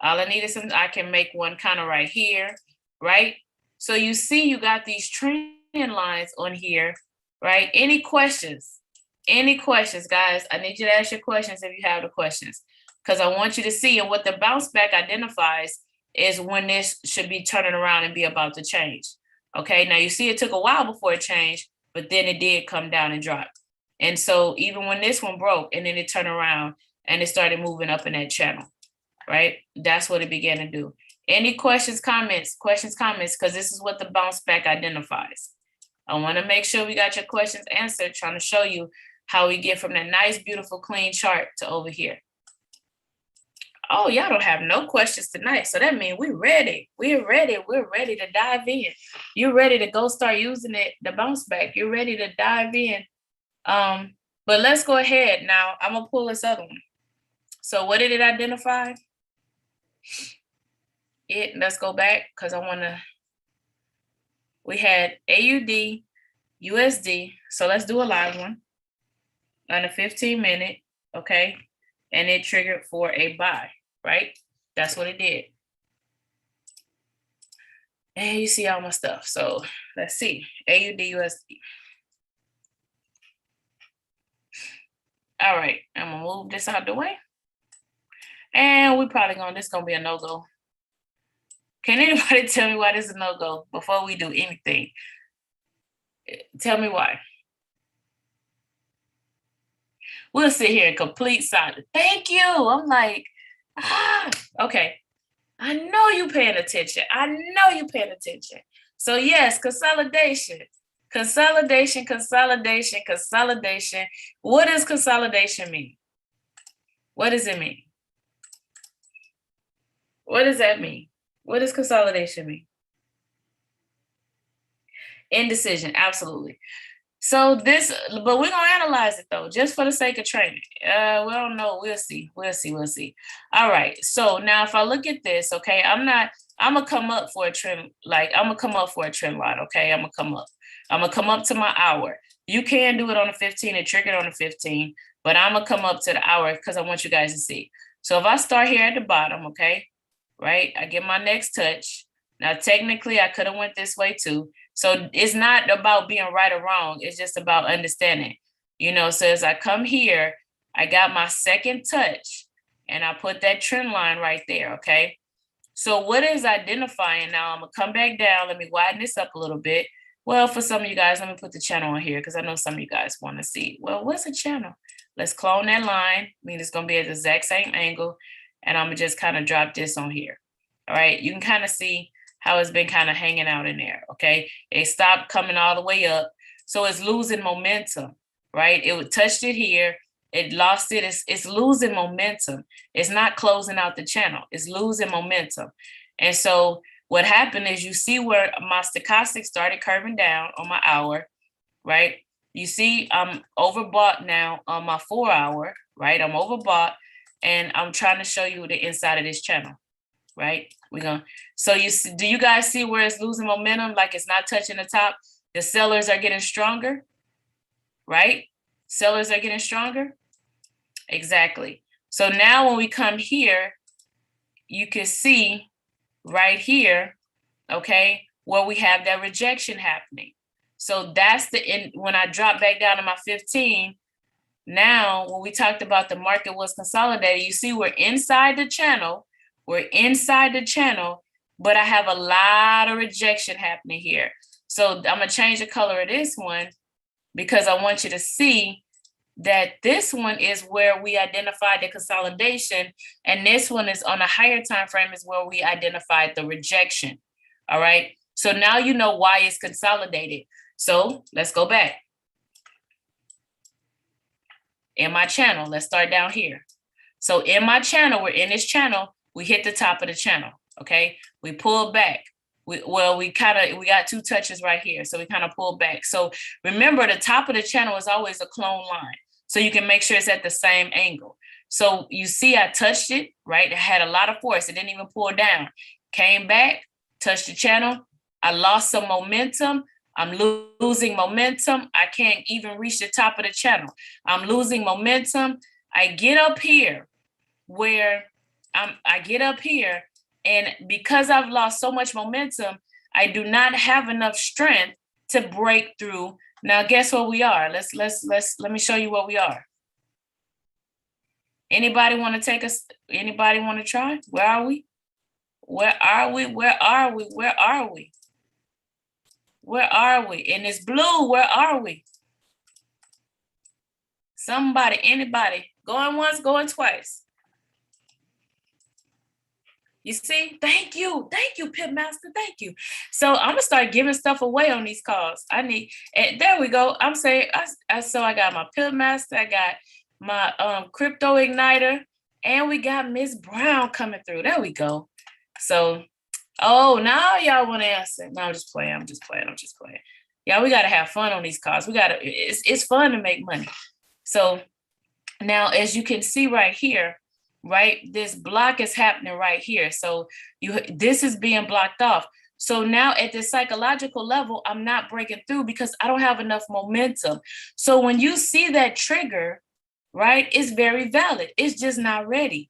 All I need is I can make one kind of right here, right? So you see you got these trend lines on here, right? Any questions? Any questions, guys? I need you to ask your questions if you have the questions, because I want you to see, and what the bounce back identifies is when this should be turning around and be about to change. Okay, now you see it took a while before it changed, but then it did come down and drop. And so even when this one broke and then it turned around and it started moving up in that channel, right? That's what it began to do. Any questions, comments, because this is what the bounce back identifies. I want to make sure we got your questions answered, trying to show you how we get from that nice, beautiful, clean chart to over here. Oh, y'all don't have no questions tonight. So that means we're ready. We're ready. We're ready to dive in. You're ready to go start using it, the bounce back. You're ready to dive in. But let's go ahead now. I'm going to pull this other one. So what did it identify? Let's go back because we had AUD, USD. So let's do a live one on a 15-minute, okay? And it triggered for a buy, right? That's what it did. And you see all my stuff. So let's see, AUD, USD. All right, I'm gonna move this out the way. And we probably this gonna be a no-go. Can anybody tell me why this is a no-go before we do anything? Tell me why. We'll sit here in complete silence. Thank you. I'm like, okay. I know you paying attention. So yes, consolidation. Consolidation. What does consolidation mean? What does it mean? What does that mean? What does consolidation mean? Indecision, absolutely. So this, but we're gonna analyze it though, just for the sake of training. We don't know. We'll see. All right. So now if I look at this, okay, I'm gonna come up for a trend, I'm gonna come up for a trend line. Okay, I'm gonna come up. I'm gonna come up to my hour. You can do it on the 15 and trigger it on the 15, but I'm gonna come up to the hour because I want you guys to see. So if I start here at the bottom, okay, right, I get my next touch. Now technically I could have went this way too. So it's not about being right or wrong. It's just about understanding, so as I come here, I got my second touch and I put that trend line right there. Okay. So what is identifying now? I'm gonna come back down. Let me widen this up a little bit. Well, for some of you guys, let me put the channel on here because I know some of you guys want to see. Well, what's a channel? Let's clone that line. I mean, it's gonna be at the exact same angle. And I'm gonna just kind of drop this on here. All right. You can kind of see how it's been kind of hanging out in there, okay? It stopped coming all the way up, so it's losing momentum, right? It touched it here, it lost it, it's losing momentum. It's not closing out the channel, it's losing momentum. And so what happened is you see where my stochastic started curving down on my hour, right? You see I'm overbought now on my 4 hour, right? I'm overbought, and I'm trying to show you the inside of this channel. Right? So do you guys see where it's losing momentum? Like it's not touching the top. The sellers are getting stronger, right? Sellers are getting stronger. Exactly. So now when we come here, you can see right here, okay, where we have that rejection happening. So that's when I drop back down to my 15, now when we talked about the market was consolidated, you see we're inside the channel. We're inside the channel, but I have a lot of rejection happening here. So I'm gonna change the color of this one because I want you to see that this one is where we identified the consolidation, and this one is on a higher time frame is where we identified the rejection. All right. So now you know why it's consolidated. So let's go back. In my channel, let's start down here. So in my channel, we're in this channel. We hit the top of the channel, okay? We pull back. We got 2 touches right here. So we kind of pull back. So remember, the top of the channel is always a clone line. So you can make sure it's at the same angle. So you see I touched it, right? It had a lot of force. It didn't even pull down. Came back, touched the channel. I lost some momentum. I'm losing momentum. I can't even reach the top of the channel. I'm losing momentum. I get up here where I get up here, and because I've lost so much momentum, I do not have enough strength to break through. Now, guess where we are? Let me show you where we are. Anybody want to take us? Anybody want to try? Where are we? Where are we? Where are we? Where are we? Where are we? In this blue, where are we? Somebody, anybody, going once, going twice. You see, thank you, Pip Master, thank you. So I'm gonna start giving stuff away on these calls. There we go. I'm saying, so I got my Pip Master, I got my crypto igniter, and we got Miss Brown coming through. There we go. So, now y'all want to answer? No, I'm just playing. Yeah, we gotta have fun on these calls. It's fun to make money. So now, as you can see right here, right, this block is happening right here. So this is being blocked off. So now at the psychological level, I'm not breaking through because I don't have enough momentum. So when you see that trigger, right, it's very valid. It's just not ready.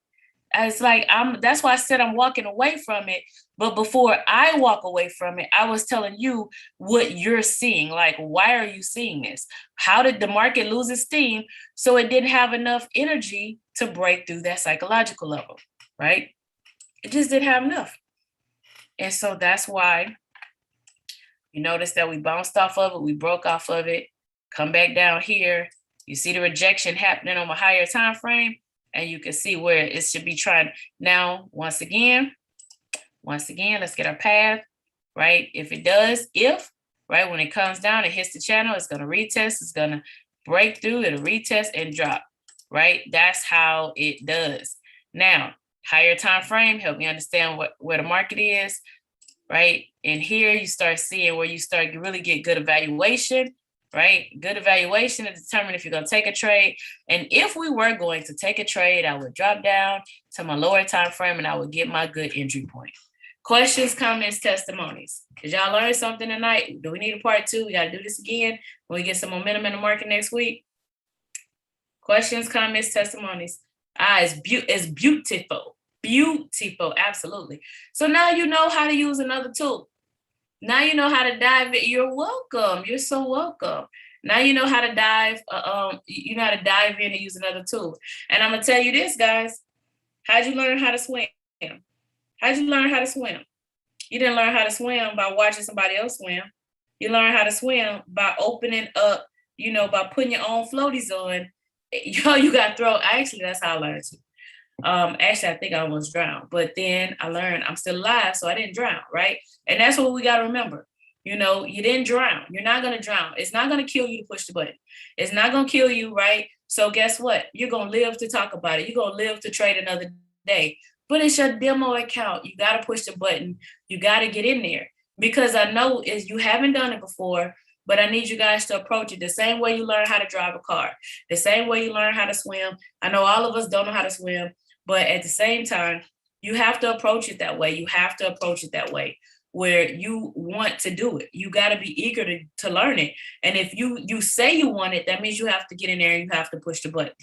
It's like that's why I said I'm walking away from it. But before I walk away from it, I was telling you what you're seeing. Like, why are you seeing this? How did the market lose its steam? So it didn't have enough energy to break through that psychological level, right? It just didn't have enough. And so that's why you notice that we bounced off of it. We broke off of it, come back down here. You see the rejection happening on a higher time frame, and you can see where it should be trying. Now, once again, let's get our path, right? If it does, right, when it comes down, it hits the channel, it's going to retest, it's going to break through, it'll retest and drop, right? That's how it does. Now, higher time frame, help me understand where the market is, right? And here you start seeing where you start to really get good evaluation. right? Good evaluation to determine if you're going to take a trade. And if we were going to take a trade, I would drop down to my lower time frame and I would get my good entry point. Questions, comments, testimonies. Did y'all learn something tonight? Do we need a part 2? We got to do this again when we get some momentum in the market next week. Questions, comments, testimonies. It's beautiful. Beautiful, absolutely. So now you know how to use another tool. Now you know how to dive in. You're welcome. You're so welcome. Now you know how to dive. You know how to dive in and use another tool. And I'm gonna tell you this, guys. How'd you learn how to swim? How'd you learn how to swim? You didn't learn how to swim by watching somebody else swim. You learn how to swim by opening up. By putting your own floaties on. You got to throw. Actually, that's how I learned to. Actually, I think I almost drowned, but then I learned I'm still alive, so I didn't drown, right? And that's what we got to remember. You didn't drown. You're not going to drown. It's not going to kill you to push the button. It's not going to kill you, right? So guess what? You're going to live to talk about it. You're going to live to trade another day. But it's your demo account. You got to push the button. You got to get in there, because I know you haven't done it before. But I need you guys to approach it the same way you learn how to drive a car, the same way you learn how to swim. I know all of us don't know how to swim, but at the same time, you have to approach it that way. You have to approach it that way where you want to do it. You got to be eager to learn it. And if you say you want it, that means you have to get in there and you have to push the button.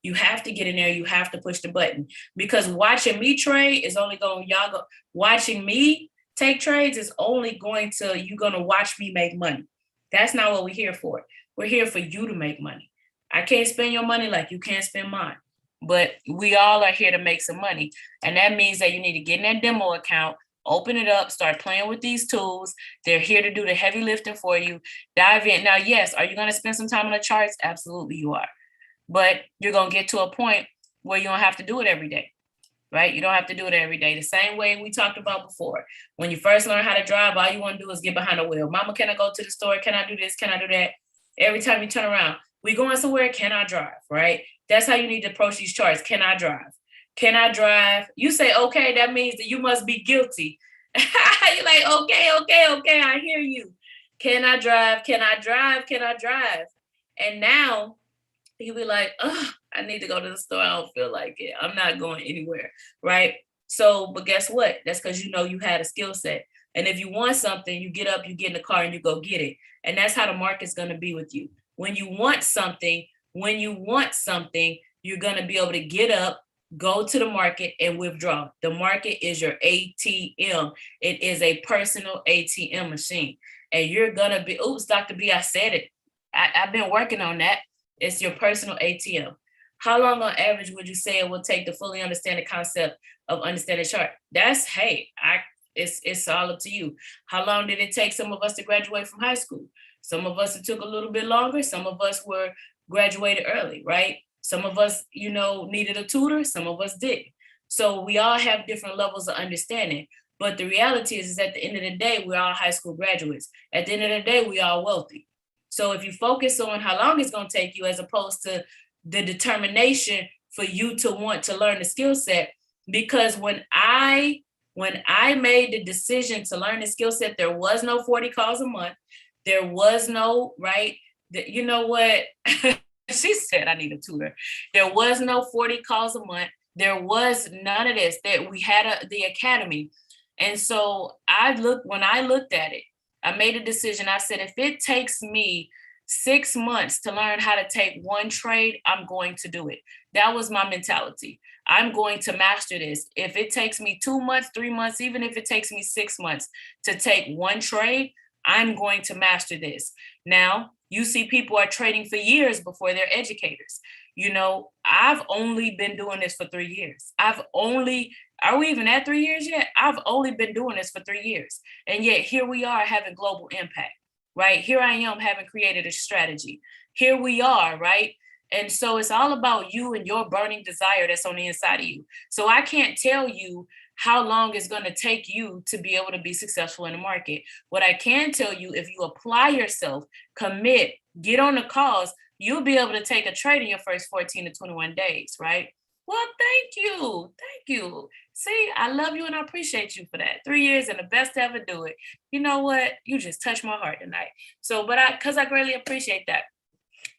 You have to get in there. You have to push the button, because watching me trade is only going, watching me take trades is only going to, you're going to watch me make money. That's not what we're here for. We're here for you to make money. I can't spend your money like you can't spend mine, but we all are here to make some money. And that means that you need to get in that demo account, open it up, start playing with these tools. They're here to do the heavy lifting for you. Dive in. Now, yes, are you going to spend some time on the charts? Absolutely you are. But you're going to get to a point where you don't have to do it every day. Right? You don't have to do it every day. The same way we talked about before. When you first learn how to drive, all you want to do is get behind the wheel. Mama, can I go to the store? Can I do this? Can I do that? Every time you turn around, we going somewhere, can I drive? Right? That's how you need to approach these charts. Can I drive? Can I drive? You say, okay, that means that you must be guilty. You're like, okay, I hear you. Can I drive? Can I drive? Can I drive? And now you'll be like, oh, I need to go to the store. I don't feel like it. I'm not going anywhere, right? So, but guess what? That's because you had a skill set. And if you want something, you get up, you get in the car and you go get it. And that's how the market's going to be with you. When you want something, you're going to be able to get up, go to the market and withdraw. The market is your ATM. It is a personal ATM machine. And you're going to be, oops, Dr. B, I said it. I've been working on that. It's your personal ATM. How long on average would you say it will take to fully understand the concept of understanding chart? It's all up to you. How long did it take some of us to graduate from high school? Some of us, it took a little bit longer. Some of us were graduated early, right? Some of us, needed a tutor. Some of us did. So we all have different levels of understanding. But the reality is at the end of the day, we're all high school graduates. At the end of the day, we are wealthy. So if you focus on how long it's going to take you, as opposed to the determination for you to want to learn the skill set, because when I made the decision to learn the skill set, there was no 40 calls a month. There was no, right? You know what? She said, I need a tutor. There was no 40 calls a month. There was none of this. That we had the academy. And so when I looked at it, I made a decision. I said, if it takes me 6 months to learn how to take one trade, I'm going to do it. That was my mentality. I'm going to master this. If it takes me 2 months, 3 months, even if it takes me 6 months to take one trade, I'm going to master this. Now, you see people are trading for years before they're educators. I've only been doing this for 3 years. Are we even at 3 years yet? I've only been doing this for 3 years. And yet here we are having global impact, right? Here I am having created a strategy. Here we are, right? And so it's all about you and your burning desire that's on the inside of you. So I can't tell you how long it's going to take you to be able to be successful in the market. What I can tell you, if you apply yourself, commit, get on the calls, you'll be able to take a trade in your first 14 to 21 days, right? Well, thank you. See, I love you and I appreciate you for that. 3 years and the best to ever do it. You know what? You just touched my heart tonight. So, because I greatly appreciate that.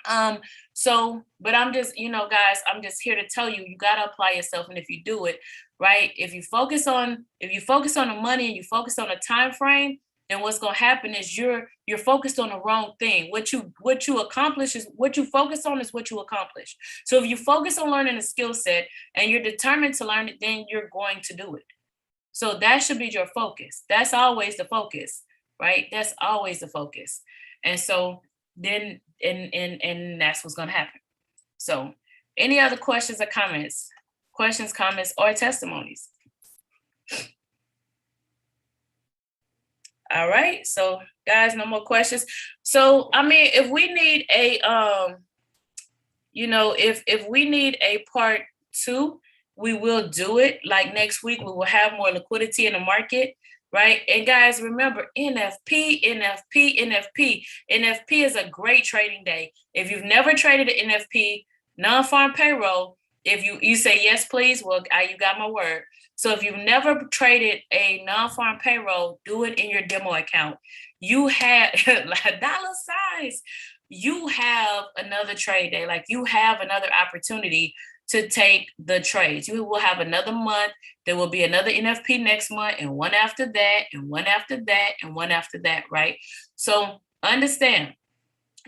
But I'm just, guys, I'm just here to tell you, you got to apply yourself. And if you do it, right, if you focus on the money and you focus on the time frame, then what's going to happen is you're focused on the wrong thing. What you accomplish is what you focus on is what you accomplish. So if you focus on learning a skill set and you're determined to learn it, then you're going to do it. So that should be your focus. That's always the focus, right? That's always the focus. And so then, and that's what's going to happen. So any other questions or comments? Questions, comments, or testimonies? All right. So guys, no more questions. So, I mean, if we need if we need a part 2, we will do it. Like next week, we will have more liquidity in the market, right? And guys, remember, NFP is a great trading day. If you've never traded an NFP, non-farm payroll, if you say yes, please, well, you got my word. So if you've never traded a non-farm payroll, do it in your demo account. You have like dollar size. You have another trade day. Like you have another opportunity to take the trades. You will have another month. There will be another NFP next month, and one after that, and one after that, and one after that, right? So understand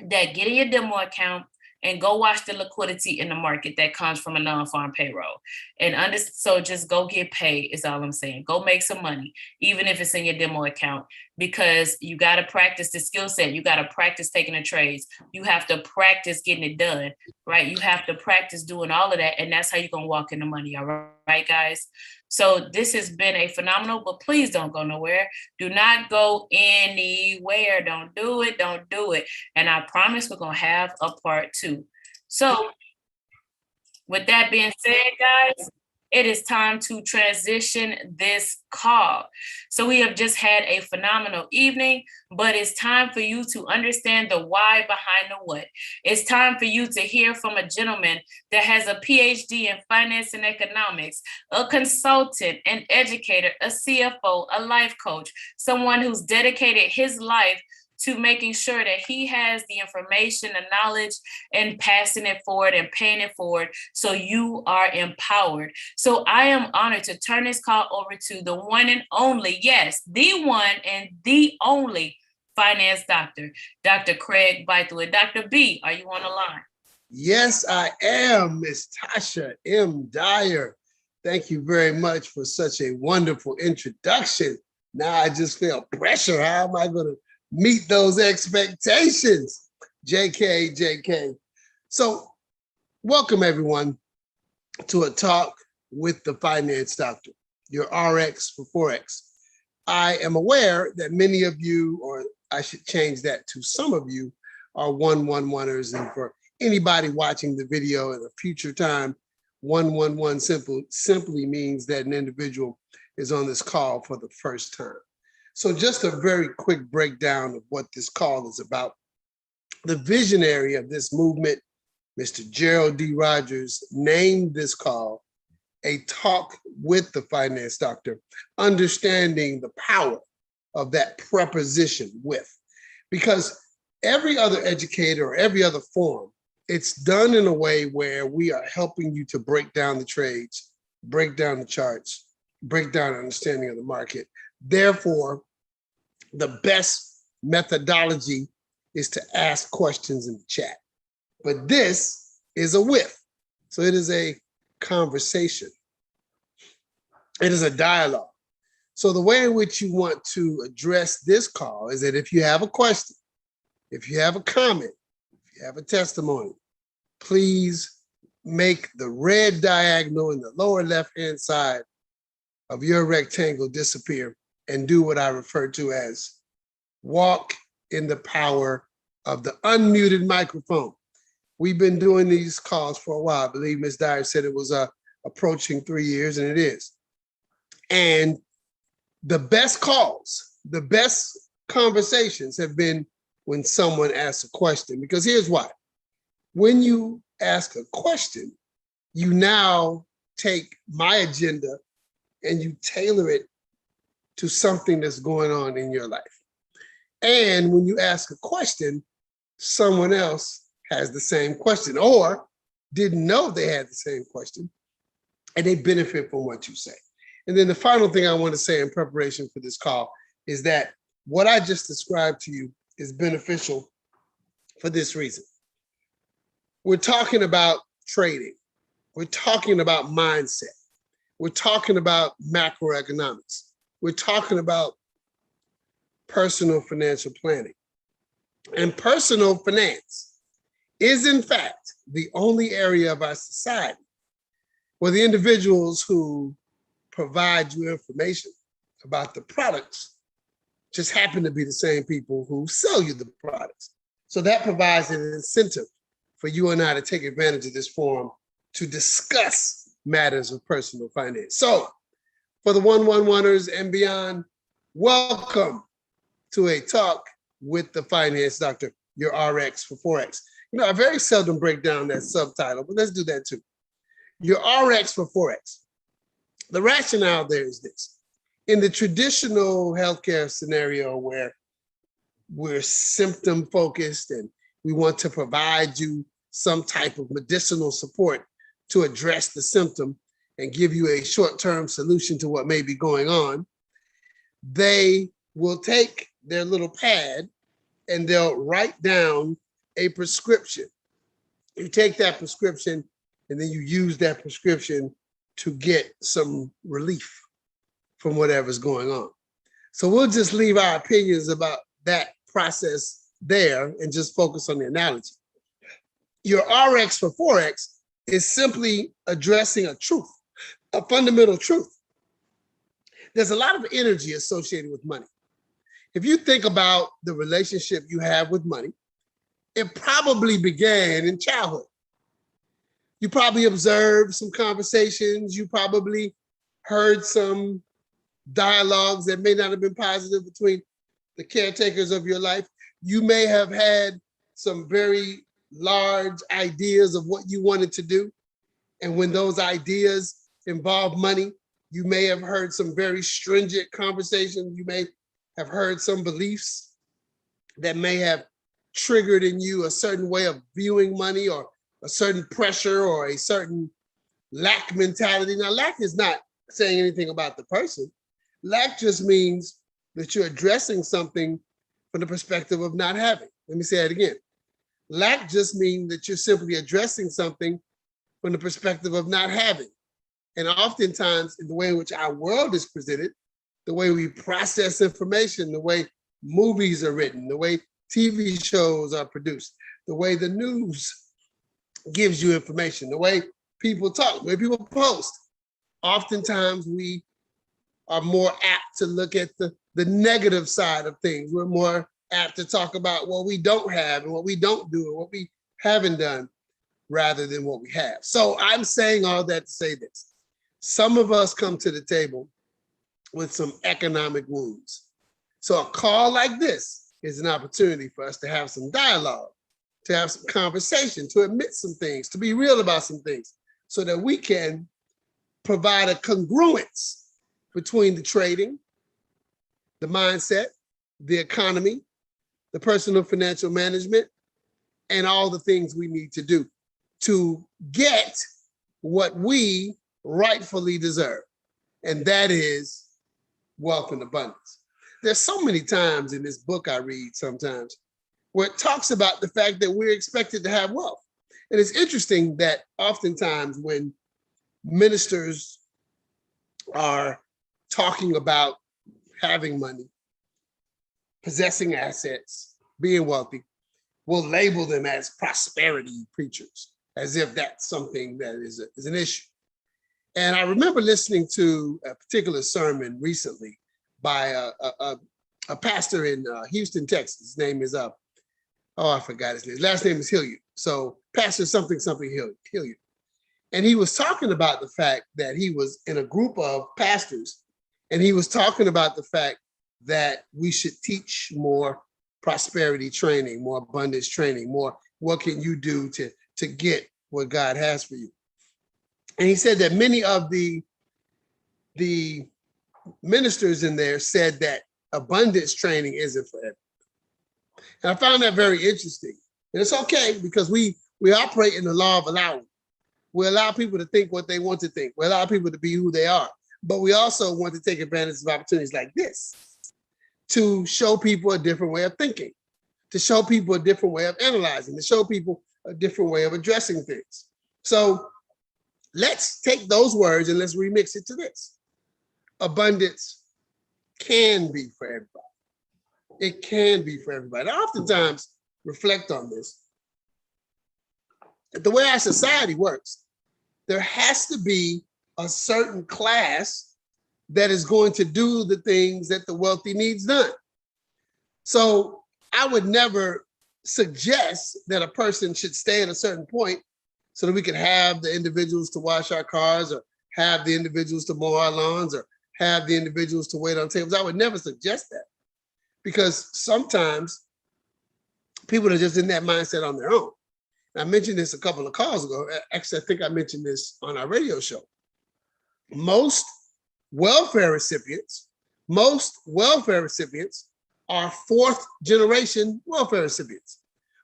that get in your demo account and go watch the liquidity in the market that comes from a non-farm payroll. And so just go get paid is all I'm saying. Go make some money, even if it's in your demo account, because you got to practice the skill set. You got to practice taking the trades. You have to practice getting it done, right? You have to practice doing all of that. And that's how you're going to walk in the money. All right, guys? So this has been a phenomenal, but please don't go nowhere. Do not go anywhere. Don't do it. Don't do it. And I promise we're going to have a part 2. So with that being said, guys, it is time to transition this call. So we have just had a phenomenal evening, but it's time for you to understand the why behind the what. It's time for you to hear from a gentleman that has a PhD in finance and economics, a consultant, an educator, a CFO, a life coach, someone who's dedicated his life to making sure that he has the information, the knowledge, and passing it forward and paying it forward so you are empowered. So I am honored to turn this call over to the one and only, yes, the one and the only finance doctor, Dr. Craig Bythwood. Dr. B, are you on the line? Yes, I am, Miss Tasha M. Dyer. Thank you very much for such a wonderful introduction. Now I just feel pressure. How am I going to meet those expectations? JK. So welcome everyone to a talk with the finance doctor, your RX for Forex. I am aware that many of you, or I should change that to some of you, are 111ers. And for anybody watching the video at a future time, 111 simply means that an individual is on this call for the first time. So just a very quick breakdown of what this call is about. The visionary of this movement, Mr. Gerald D. Rogers, named this call a talk with the finance doctor, understanding the power of that preposition with. Because every other educator or every other forum, it's done in a way where we are helping you to break down the trades, break down the charts, break down understanding of the market. Therefore, the best methodology is to ask questions in the chat. But this is a with. So it is a conversation. It is a dialogue. So the way in which you want to address this call is that if you have a question, if you have a comment, if you have a testimony, please make the red diagonal in the lower left-hand side of your rectangle disappear and do what I refer to as walk in the power of the unmuted microphone. We've been doing these calls for a while. I believe Ms. Dyer said it was approaching 3 years, and it is. And the best calls, the best conversations have been when someone asks a question, because here's why. When you ask a question, you now take my agenda and you tailor it to something that's going on in your life. And when you ask a question, someone else has the same question or didn't know they had the same question, and they benefit from what you say. And then the final thing I want to say in preparation for this call is that what I just described to you is beneficial for this reason. We're talking about trading. We're talking about mindset. We're talking about macroeconomics. We're talking about personal financial planning. And personal finance is, in fact, the only area of our society where the individuals who provide you information about the products just happen to be the same people who sell you the products. So that provides an incentive for you and I to take advantage of this forum to discuss matters of personal finance. So for the 111ers and beyond, welcome to a talk with the finance doctor, your RX for Forex. You know, I very seldom break down that subtitle, but let's do that too. Your RX for Forex. The rationale there is this. In the traditional healthcare scenario where we're symptom focused and we want to provide you some type of medicinal support to address the symptom and give you a short-term solution to what may be going on, they will take their little pad and they'll write down a prescription. You take that prescription and then you use that prescription to get some relief from whatever's going on. So we'll just leave our opinions about that process there and just focus on the analogy. Your RX for Forex is simply addressing a truth, a fundamental truth. There's a lot of energy associated with money. If you think about the relationship you have with money, it probably began in childhood. You probably observed some conversations. You probably heard some dialogues that may not have been positive between the caretakers of your life. You may have had some very large ideas of what you wanted to do. And when those ideas involve money, you may have heard some very stringent conversations. You may have heard some beliefs that may have triggered in you a certain way of viewing money or a certain pressure or a certain lack mentality. Now, lack is not saying anything about the person. Lack just means that you're addressing something from the perspective of not having. Let me say that again. Lack just means that you're simply addressing something from the perspective of not having. And oftentimes, in the way in which our world is presented, the way we process information, the way movies are written, the way TV shows are produced, the way the news gives you information, the way people talk, the way people post, oftentimes we are more apt to look at the negative side of things. We're more apt to talk about what we don't have and what we don't do and what we haven't done rather than what we have. So I'm saying all that to say this. Some of us come to the table with some economic wounds. So a call like this is an opportunity for us to have some dialogue, to have some conversation, to admit some things, to be real about some things so that we can provide a congruence between the trading, the mindset, the economy, the personal financial management, and all the things we need to do to get what we rightfully deserve. And that is wealth and abundance. There's so many times in this book I read sometimes where it talks about the fact that we're expected to have wealth. And it's interesting that oftentimes when ministers are talking about having money, possessing assets, being wealthy, we'll label them as prosperity preachers, as if that's something that is an issue. And I remember listening to a particular sermon recently by a pastor in Houston, Texas. His name is, I forgot his name. His last name is Hilliard. So Pastor something Hilliard. And he was talking about the fact that he was in a group of pastors, and he was talking about the fact that we should teach more prosperity training, more abundance training, more what can you do to get what God has for you. And he said that many of the the ministers in there said that abundance training isn't for everyone. And I found that very interesting. And it's okay because we operate in the law of allowing. We allow people to think what they want to think. We allow people to be who they are. But we also want to take advantage of opportunities like this to show people a different way of thinking, to show people a different way of analyzing, to show people a different way of addressing things. So let's take those words and let's remix it to this. Abundance can be for everybody. It can be for everybody. I oftentimes reflect on this. The way our society works, there has to be a certain class that is going to do the things that the wealthy needs done. So I would never suggest that a person should stay at a certain point so that we could have the individuals to wash our cars or have the individuals to mow our lawns or have the individuals to wait on tables. I would never suggest that because sometimes people are just in that mindset on their own. I mentioned this a couple of calls ago. Actually, I think I mentioned this on our radio show. Most welfare recipients are fourth generation welfare recipients.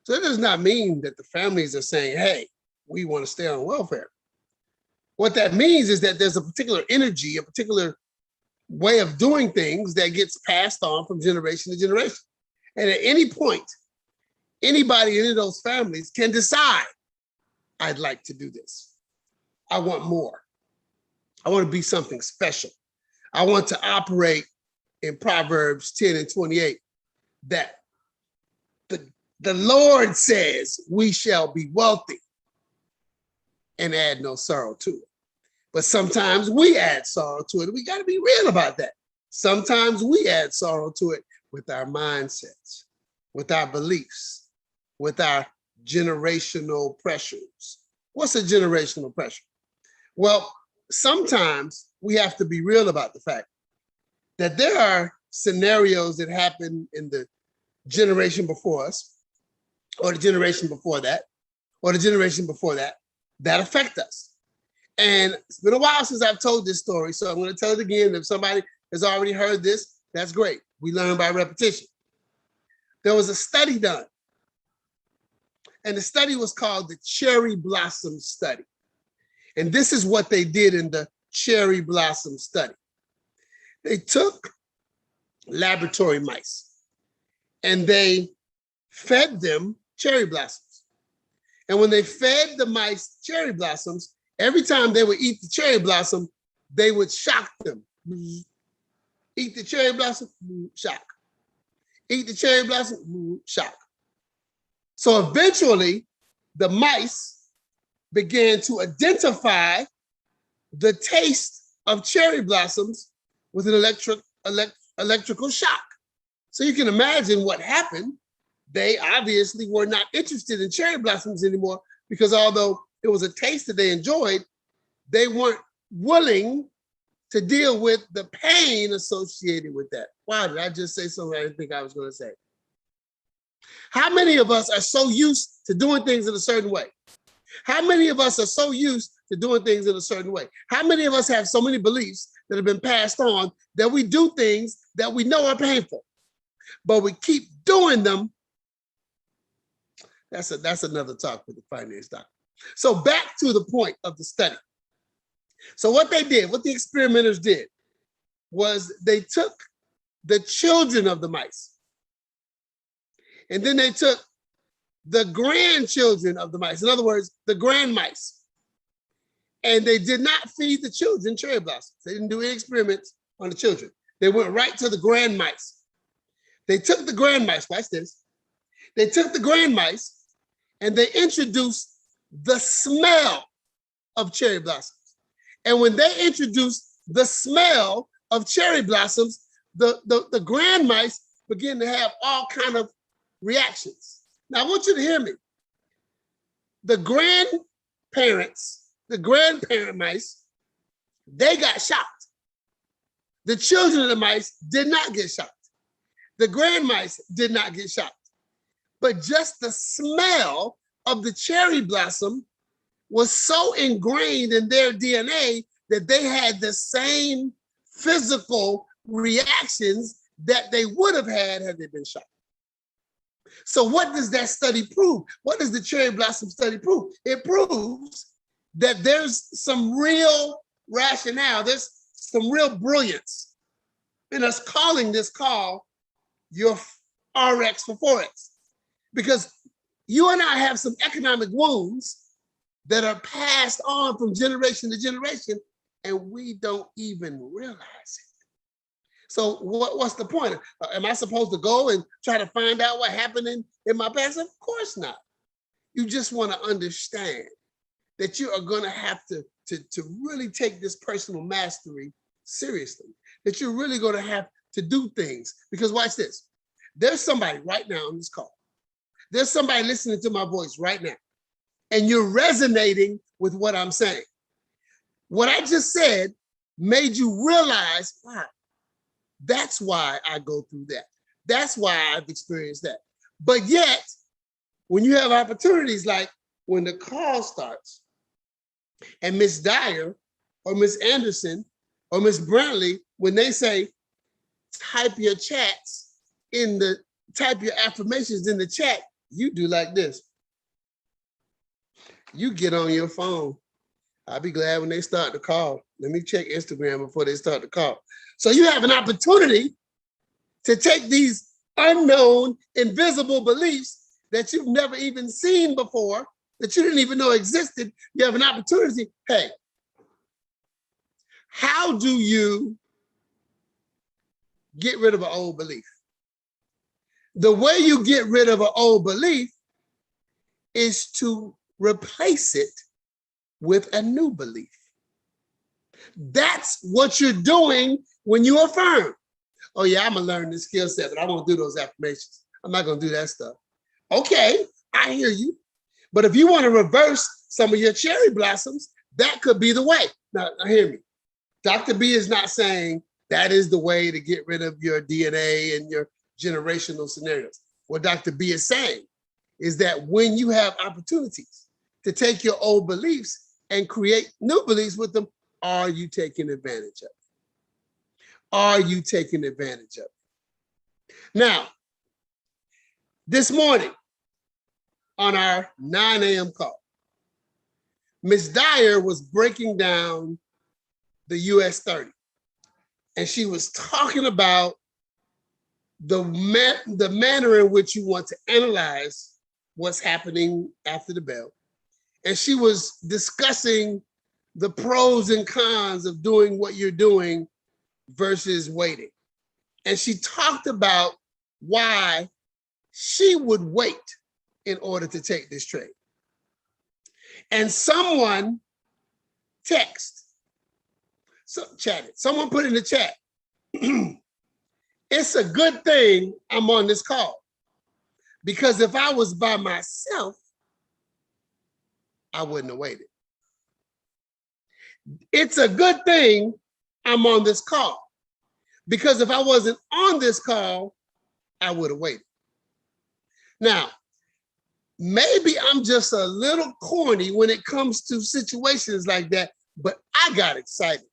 So that does not mean that the families are saying, hey, we want to stay on welfare. What that means is that there's a particular energy, a particular way of doing things that gets passed on from generation to generation. And at any point, anybody in any of those families can decide, I'd like to do this. I want more. I want to be something special. I want to operate in Proverbs 10 and 28, that the Lord says we shall be wealthy and add no sorrow to it. But sometimes we add sorrow to it. We got to be real about that. Sometimes we add sorrow to it with our mindsets, with our beliefs, with our generational pressures. What's a generational pressure? Well, sometimes we have to be real about the fact that there are scenarios that happen in the generation before us, or the generation before that, or the generation before that, that affect us. And it's been a while since I've told this story, so I'm going to tell it again. If somebody has already heard this, that's great. We learn by repetition. There was a study done, and the study was called the Cherry Blossom Study. And this is what they did in the Cherry Blossom Study. They took laboratory mice and they fed them cherry blossoms. And when they fed the mice cherry blossoms, every time they would eat the cherry blossom, they would shock them. Eat the cherry blossom, shock. Eat the cherry blossom, shock. So eventually, the mice began to identify the taste of cherry blossoms with an electrical shock. So you can imagine what happened. They obviously were not interested in cherry blossoms anymore because although it was a taste that they enjoyed, they weren't willing to deal with the pain associated with that. Wow, did I just say something I didn't think I was going to say? How many of us are so used to doing things in a certain way? How many of us are so used to doing things in a certain way? How many of us have so many beliefs that have been passed on that we do things that we know are painful, but we keep doing them? That's another talk for the finance doctor. So back to the point of the study. So what they did, what the experimenters did, was they took the children of the mice, and then they took the grandchildren of the mice, in other words, the grand mice, and they did not feed the children cherry blossoms. They didn't do any experiments on the children. They went right to the grand mice. They took the grand mice, watch this. They took the grand mice and they introduced the smell of cherry blossoms. And when they introduced the smell of cherry blossoms, the grand mice began to have all kind of reactions. Now, I want you to hear me. The grandparent mice, they got shocked. The children of the mice did not get shocked. The grand mice did not get shocked. But just the smell of the cherry blossom was so ingrained in their DNA that they had the same physical reactions that they would have had they been shot. So what does that study prove? What does the cherry blossom study prove? It proves that there's some real rationale, there's some real brilliance in us calling this call your RX for Forex. Because you and I have some economic wounds that are passed on from generation to generation, and we don't even realize it. So what's the point? Am I supposed to go and try to find out what happened in my past? Of course not. You just want to understand that you are going to have to really take this personal mastery seriously, that you're really going to have to do things. Because watch this. There's somebody right now on this call. There's somebody listening to my voice right now, and you're resonating with what I'm saying. What I just said made you realize, wow, that's why I go through that. That's why I've experienced that. But yet, when you have opportunities like when the call starts and Miss Dyer or Miss Anderson or Miss Brantley, when they say, type your affirmations in the chat, you do like this. You get on your phone. I'll be glad when they start the call. Let me check Instagram before they start the call. So you have an opportunity to take these unknown, invisible beliefs that you've never even seen before, that you didn't even know existed. You have an opportunity. Hey, how do you get rid of an old belief? The way you get rid of an old belief is to replace it with a new belief. That's what you're doing when you affirm. Oh yeah, I'm gonna learn this skill set, but I won't do those affirmations. I'm not gonna do that stuff. Okay, I hear you. But if you want to reverse some of your cherry blossoms, that could be the way. Now hear me. Dr. B is not saying that is the way to get rid of your DNA and your generational scenarios. What Dr. B is saying is that when you have opportunities to take your old beliefs and create new beliefs with them, are you taking advantage of it? Are you taking advantage of it? Now, this morning on our 9 a.m. call, Ms. Dyer was breaking down the US 30. And she was talking about the manner in which you want to analyze what's happening after the bell. And she was discussing the pros and cons of doing what you're doing versus waiting. And she talked about why she would wait in order to take this trade. And someone someone put in the chat, it's a good thing I'm on this call, because if I was by myself, I wouldn't have waited. It's a good thing I'm on this call, because if I wasn't on this call, I would have waited. Now, maybe I'm just a little corny when it comes to situations like that, but I got excited.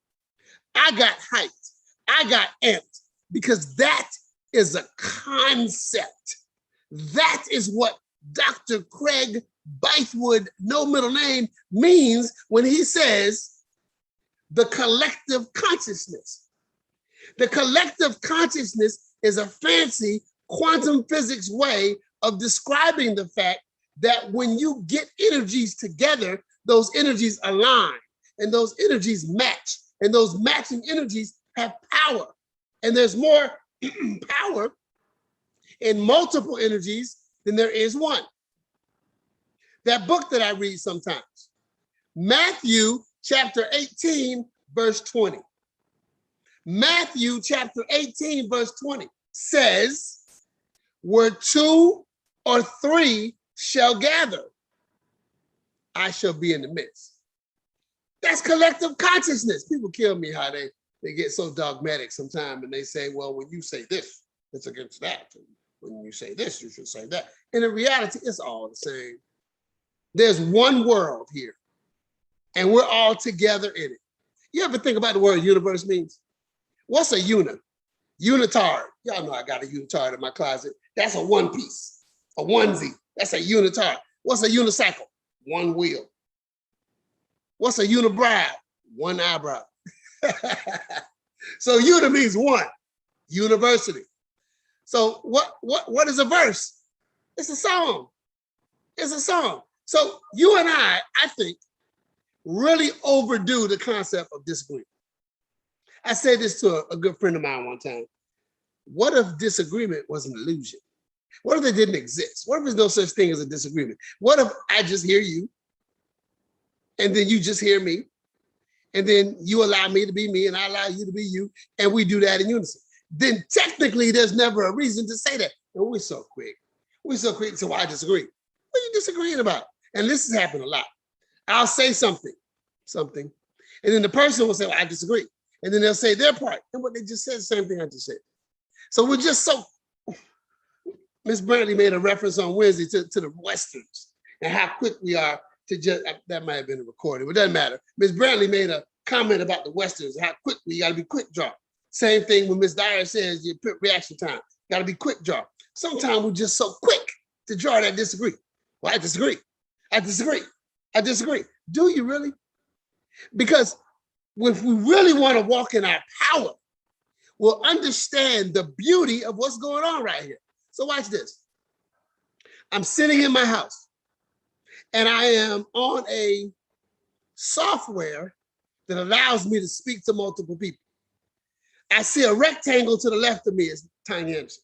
I got hyped. I got amped, because that is a concept. That is what Dr. Craig Bythewood, no middle name, means when he says the collective consciousness. The collective consciousness is a fancy quantum physics way of describing the fact that when you get energies together, those energies align and those energies match, and those matching energies have power. And there's more power in multiple energies than there is one. That book that I read sometimes, Matthew chapter 18, verse 20. Matthew chapter 18, verse 20 says, where 2 or 3 shall gather, I shall be in the midst. That's collective consciousness. People kill me how they get so dogmatic sometimes, and they say, well, when you say this, it's against that. And when you say this, you should say that. And in reality, it's all the same. There's one world here, and we're all together in it. You ever think about the word universe means? What's a unit? Unitard. Y'all know I got a unitard in my closet. That's a one piece, a onesie. That's a unitard. What's a unicycle? One wheel. What's a unibrow? One eyebrow. So uni means one, university. So what is a verse? It's a song. It's a song. So you and I think, really overdo the concept of disagreement. I said this to a good friend of mine one time. What if disagreement was an illusion? What if it didn't exist? What if there's no such thing as a disagreement? What if I just hear you, and then you just hear me, and then you allow me to be me, and I allow you to be you, and we do that in unison? Then technically there's never a reason to say that. And we're so quick. We're so quick to say, well, I disagree. What are you disagreeing about? And this has happened a lot. I'll say something, and then the person will say, well, I disagree. And then they'll say their part. And what they just said, the same thing I just said. So we're just so, Miss Brantley made a reference on Wednesday to the Westerns and how quick we are to just, that might have been a recording, but it doesn't matter. Miss Brantley made a comment about the Westerns, how quick you gotta be quick draw. Same thing when Miss Dyer says your reaction time, gotta be quick draw. Sometimes we're just so quick to draw that disagree. Well, I disagree. I disagree. I disagree. Do you really? Because if we really want to walk in our power, we'll understand the beauty of what's going on right here. So watch this. I'm sitting in my house and I am on a software that allows me to speak to multiple people. I see a rectangle to the left of me, it's Tiny Anderson.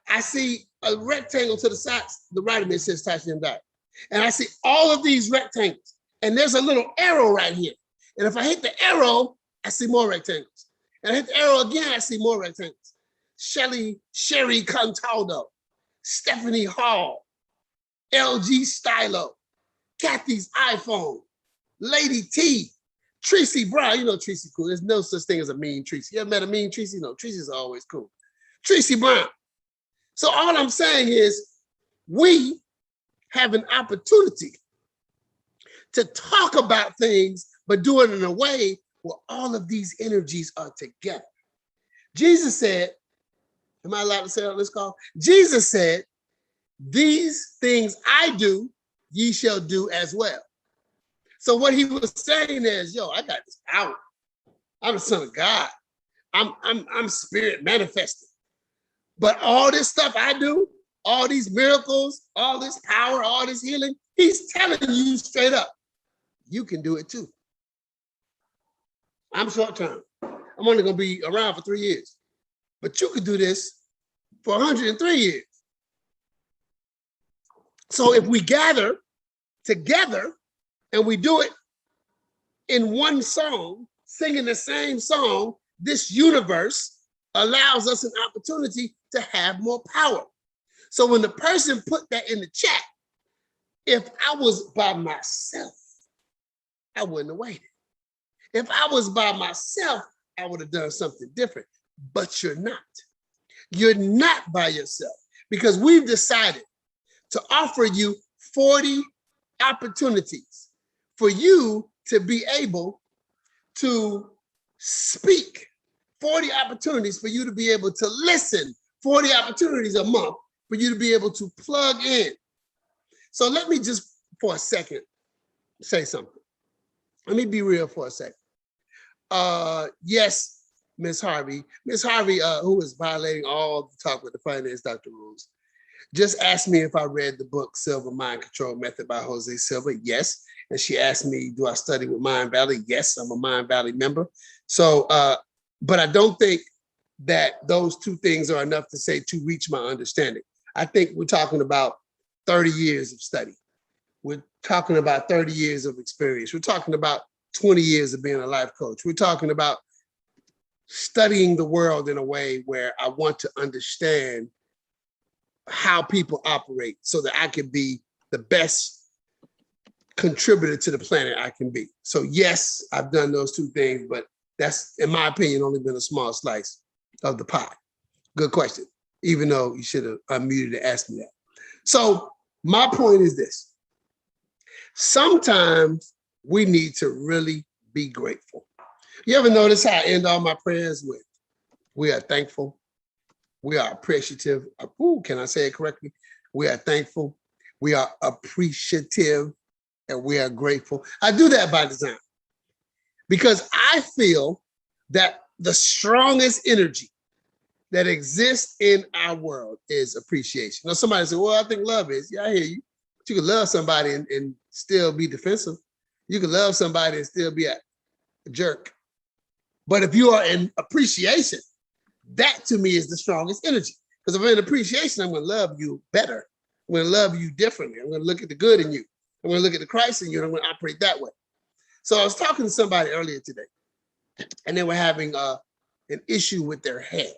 I see a rectangle to the right of me, it says Tasha and Dyer. And I see all of these rectangles, and there's a little arrow right here. And if I hit the arrow, I see more rectangles. And I hit the arrow again, I see more rectangles. Sherry Contaldo, Stephanie Hall, LG Stylo, Kathy's iPhone, Lady T, Tracy Brown. You know Tracy cool. There's no such thing as a mean Tracy. You ever met a mean Tracy? No, Tracy's always cool. Tracy Brown. So all I'm saying is we have an opportunity to talk about things, but do it in a way where all of these energies are together. Jesus said, am I allowed to say on this call? Jesus said, these things I do, ye shall do as well. So what he was saying is, yo, I got this power. I'm the son of God. I'm spirit manifested. But all this stuff I do, all these miracles, all this power, all this healing, he's telling you straight up, you can do it too. I'm short term. I'm only going to be around for 3 years. But you could do this for 103 years. So if we gather together and we do it in one song, singing the same song, this universe allows us an opportunity to have more power. So when the person put that in the chat, if I was by myself, I wouldn't have waited. If I was by myself, I would have done something different. But you're not. You're not by yourself because we've decided to offer you 40 opportunities for you to be able to speak, 40 opportunities for you to be able to listen, 40 opportunities a month for you to be able to plug in. So let me just for a second say something. Let me be real for a second. Yes, Miss Harvey, who is violating all the talk with the finance doctor rules, just asked me if I read the book Silver Mind Control Method by Jose Silva. Yes. And she asked me, do I study with Mind Valley? Yes, I'm a Mind Valley member. So, but I don't think that those two things are enough to say to reach my understanding. I think we're talking about 30 years of study. We're talking about 30 years of experience. We're talking about 20 years of being a life coach. We're talking about studying the world in a way where I want to understand how people operate so that I can be the best contributor to the planet I can be. So yes, I've done those two things, but that's, in my opinion, only been a small slice of the pie. Good question, even though you should have unmuted to ask me that. So my point is this. Sometimes we need to really be grateful. You ever notice how I end all my prayers with, we are thankful, we are appreciative. Ooh, can I say it correctly? We are thankful, we are appreciative, and we are grateful. I do that by design because I feel that the strongest energy that exists in our world is appreciation. Now, somebody said, well, I think love is. Yeah, I hear you. But you can love somebody and still be defensive. You can love somebody and still be a jerk. But if you are in appreciation, that to me is the strongest energy. Because if I'm in appreciation, I'm going to love you better. I'm going to love you differently. I'm going to look at the good in you. I'm going to look at the Christ in you, and I'm going to operate that way. So I was talking to somebody earlier today, and they were having an issue with their hair.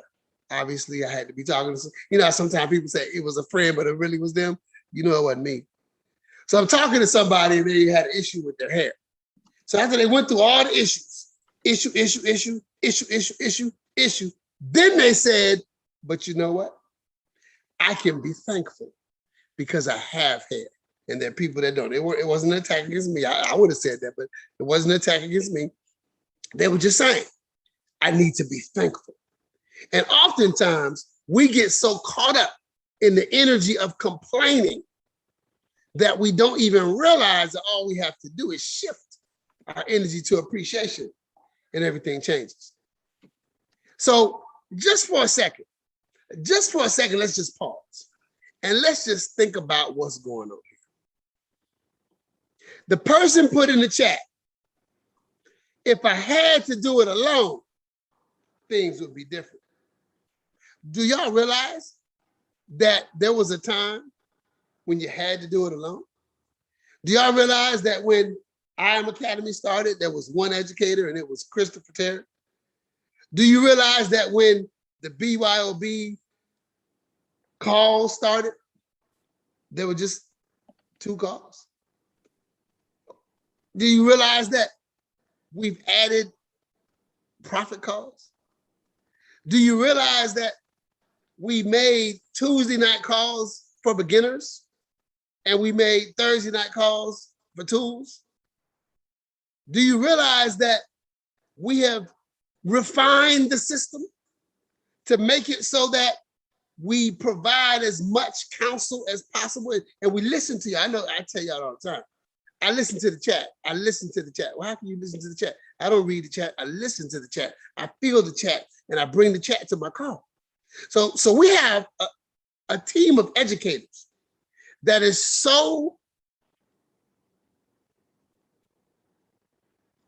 Obviously, I had to be talking to some, you know, sometimes people say it was a friend, but it really was them. You know, it wasn't me. So I'm talking to somebody, and they had an issue with their hair. So after they went through all the issues, issue, then they said, but you know what? I can be thankful because I have hair. And there are people that don't. It wasn't an attack against me. I would have said that, but it wasn't an attack against me. They were just saying, I need to be thankful. And oftentimes we get so caught up in the energy of complaining that we don't even realize that all we have to do is shift our energy to appreciation and everything changes. So just for a second, let's just pause and let's just think about what's going on here. The person put in the chat, if I had to do it alone, things would be different. Do y'all realize that there was a time when you had to do it alone? Do y'all realize that when I Am Academy started, there was one educator and it was Christopher Terry? Do you realize that when the BYOB calls started, there were just 2 calls? Do you realize that we've added profit calls? Do you realize that we made Tuesday night calls for beginners and we made Thursday night calls for tools? Do you realize that we have refined the system to make it so that we provide as much counsel as possible and we listen to you? I know I tell y'all all the time, I listen to the chat. Well, how can you listen to the chat? I don't read the chat. I listen to the chat. I feel the chat and I bring the chat to my call. So we have a team of educators that is so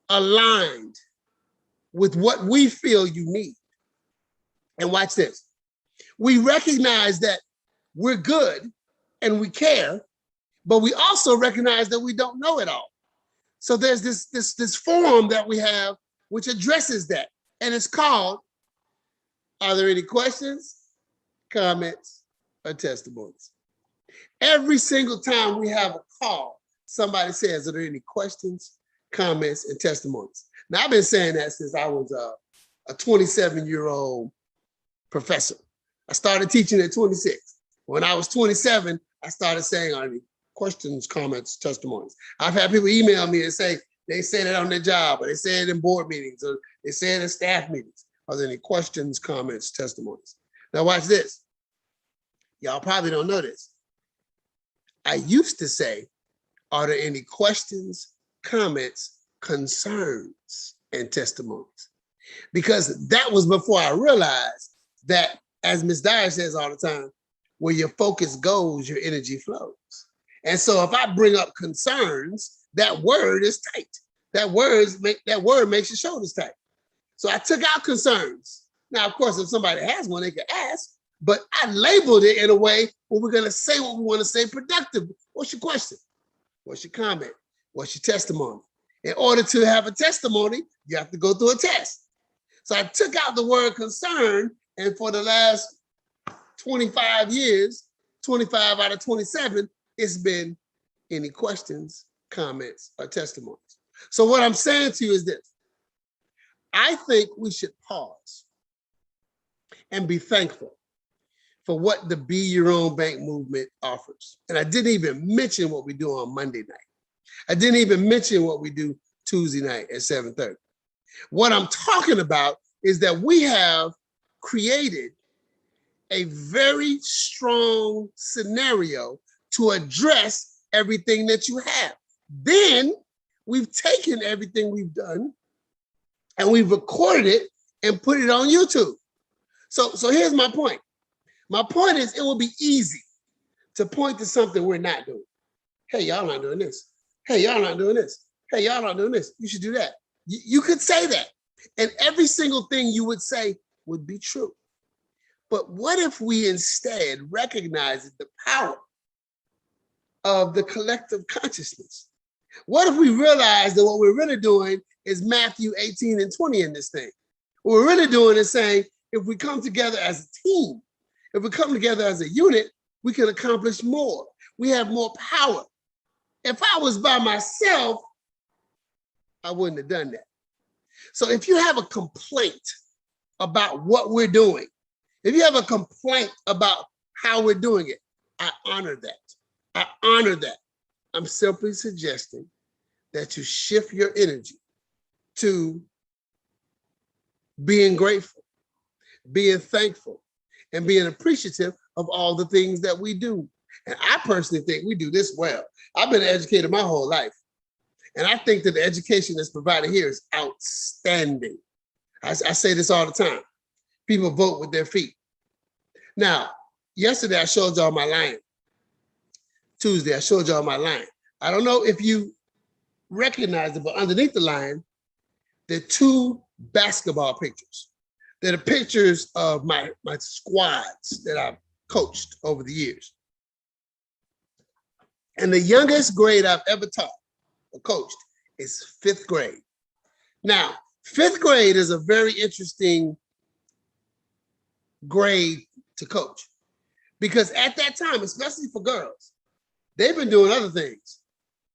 aligned with what we feel you need. And watch this. We recognize that we're good and we care, but we also recognize that we don't know it all. So there's this forum that we have which addresses that. And it's called, are there any questions, comments, or testimonies? Every single time we have a call, somebody says, are there any questions, comments, and testimonies? Now, I've been saying that since I was a 27-year-old professor. I started teaching at 26. When I was 27, I started saying, are there any questions, comments, testimonies? I've had people email me and say, they say that on their job, or they say it in board meetings, or they say it in staff meetings. Are there any questions, comments, testimonies? Now watch this. Y'all probably don't know this. I used to say, are there any questions, comments, concerns, and testimonies? Because that was before I realized that, as Ms. Dyer says all the time, where your focus goes, your energy flows. And so if I bring up concerns, that word is tight. That word makes your shoulders tight. So I took out concerns. Now, of course, if somebody has one, they can ask, but I labeled it in a way where we're gonna say what we wanna say productive. What's your question? What's your comment? What's your testimony? In order to have a testimony, you have to go through a test. So I took out the word concern, and for the last 25 years, 25 out of 27, it's been any questions, comments, or testimonies. So what I'm saying to you is this. I think we should pause and be thankful for what the Be Your Own Bank movement offers. And I didn't even mention what we do on Monday night. I didn't even mention what we do Tuesday night at 7:30. What I'm talking about is that we have created a very strong scenario to address everything that you have. Then we've taken everything we've done and we've recorded it and put it on YouTube. So here's my point. My point is it will be easy to point to something we're not doing. Hey, y'all not doing this. Hey, y'all not doing this. Hey, y'all not doing this. You should do that. You could say that. And every single thing you would say would be true. But what if we instead recognize the power of the collective consciousness? What if we realize that what we're really doing is Matthew 18 and 20 in this thing? What we're really doing is saying, if we come together as a team, if we come together as a unit, we can accomplish more. We have more power. If I was by myself, I wouldn't have done that. So if you have a complaint about what we're doing, if you have a complaint about how we're doing it, I honor that. I honor that. I'm simply suggesting that you shift your energy to being grateful, being thankful, and being appreciative of all the things that we do. And I personally think we do this well. I've been an educator my whole life. And I think that the education that's provided here is outstanding. I say this all the time. People vote with their feet. Now, yesterday I showed y'all my line. Tuesday, I showed y'all my line. I don't know if you recognize it, but underneath the line, there are two basketball pictures. They're the pictures of my squads that I've coached over the years. And the youngest grade I've ever taught or coached is 5th grade. Now, 5th grade is a very interesting grade to coach because at that time, especially for girls, they've been doing other things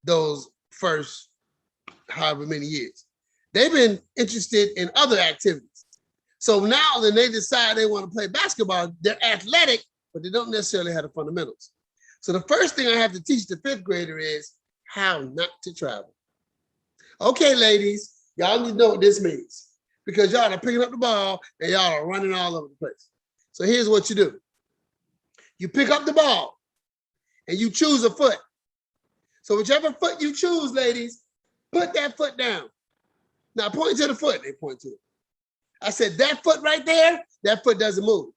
those first however many years. They've been interested in other activities. So now that they decide they want to play basketball, they're athletic, but they don't necessarily have the fundamentals. So the first thing I have to teach the 5th grader is how not to travel. Okay, ladies, y'all need to know what this means because y'all are picking up the ball and y'all are running all over the place. So here's what you do. You pick up the ball and you choose a foot. So whichever foot you choose, ladies, put that foot down. Now point to the foot. They point to it. I said, that foot right there, that foot doesn't move.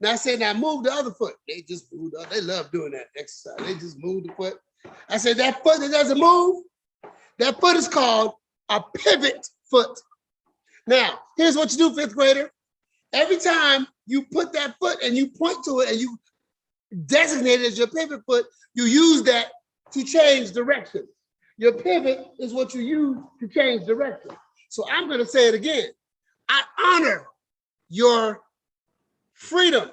Now I said, now move the other foot. They just moved up. They love doing that exercise. They just move the foot. I said, that foot that doesn't move, that foot is called a pivot foot. Now, here's what you do, 5th grader. Every time you put that foot and you point to it and you designate it as your pivot foot, you use that to change direction. Your pivot is what you use to change direction. So I'm going to say it again. I honor your freedom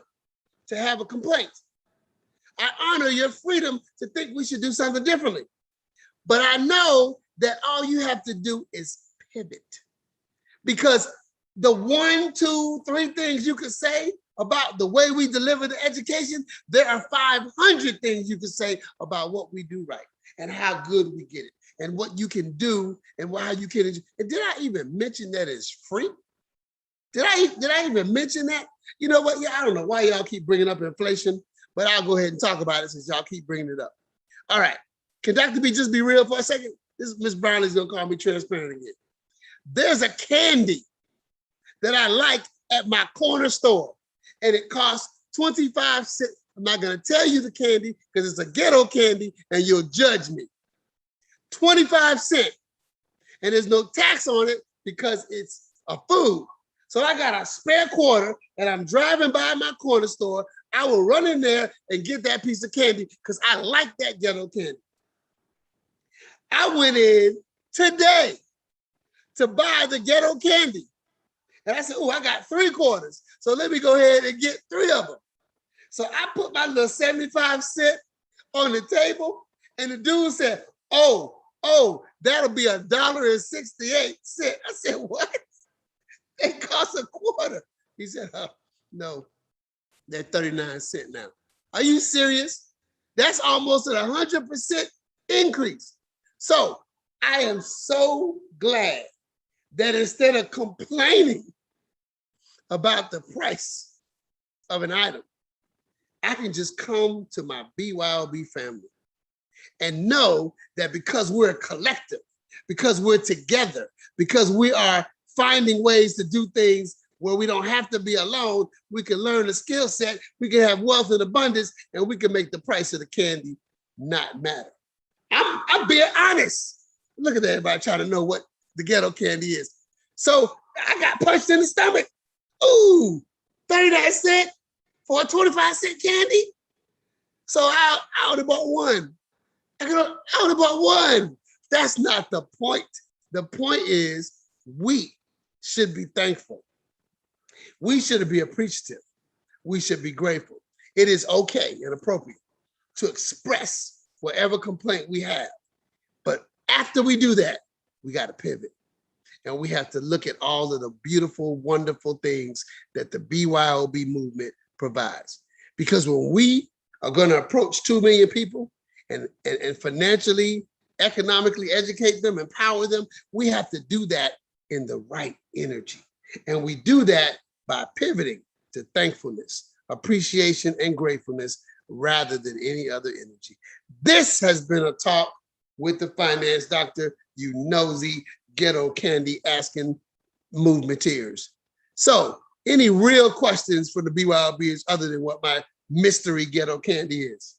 to have a complaint. I honor your freedom to think we should do something differently. But I know that all you have to do is pivot. Because the 1, 2, 3 things you could say about the way we deliver the education, there are 500 things you could say about what we do right and how good we get it and what you can do and how you can. And did I even mention that it's free? Did I even mention that? You know what? Yeah, I don't know why y'all keep bringing up inflation, but I'll go ahead and talk about it since y'all keep bringing it up. All right. Can Dr. B just be real for a second? This Miss Brownlee's going to call me transparent again. There's a candy that I like at my corner store, and it costs 25 cents. I'm not going to tell you the candy because it's a ghetto candy, and you'll judge me. 25 cents. And there's no tax on it because it's a food. So I got a spare quarter, and I'm driving by my corner store. I will run in there and get that piece of candy because I like that ghetto candy. I went in today to buy the ghetto candy. And I said, oh, I got 3 quarters. So let me go ahead and get 3 of them. So I put my little 75 cent on the table, and the dude said, oh, that'll be $1.68. I said, what? It costs a quarter. He said, oh, no, they're 39 cents now. Are you serious? That's almost 100% increase. So I am so glad that instead of complaining about the price of an item, I can just come to my BYOB family and know that because we're a collective, because we're together, because we are finding ways to do things where we don't have to be alone, we can learn a skill set, we can have wealth and abundance, and we can make the price of the candy not matter. I'm being honest. Look at everybody trying to know what the ghetto candy is. So I got punched in the stomach. Ooh, 39 cents for a 25-cent candy? So I would have bought one. I would have bought one. That's not the point. The point is we should be thankful. We should be appreciative. We should be grateful. It is okay and appropriate to express whatever complaint we have. But after we do that, we got to pivot. And we have to look at all of the beautiful, wonderful things that the BYOB movement provides. Because when we are going to approach 2 million people and financially, economically educate them, empower them, we have to do that in the right energy. And we do that by pivoting to thankfulness, appreciation, and gratefulness rather than any other energy. This has been a talk with the finance doctor, you nosy ghetto candy asking movementeers. So any real questions for the BYOBs other than what my mystery ghetto candy is?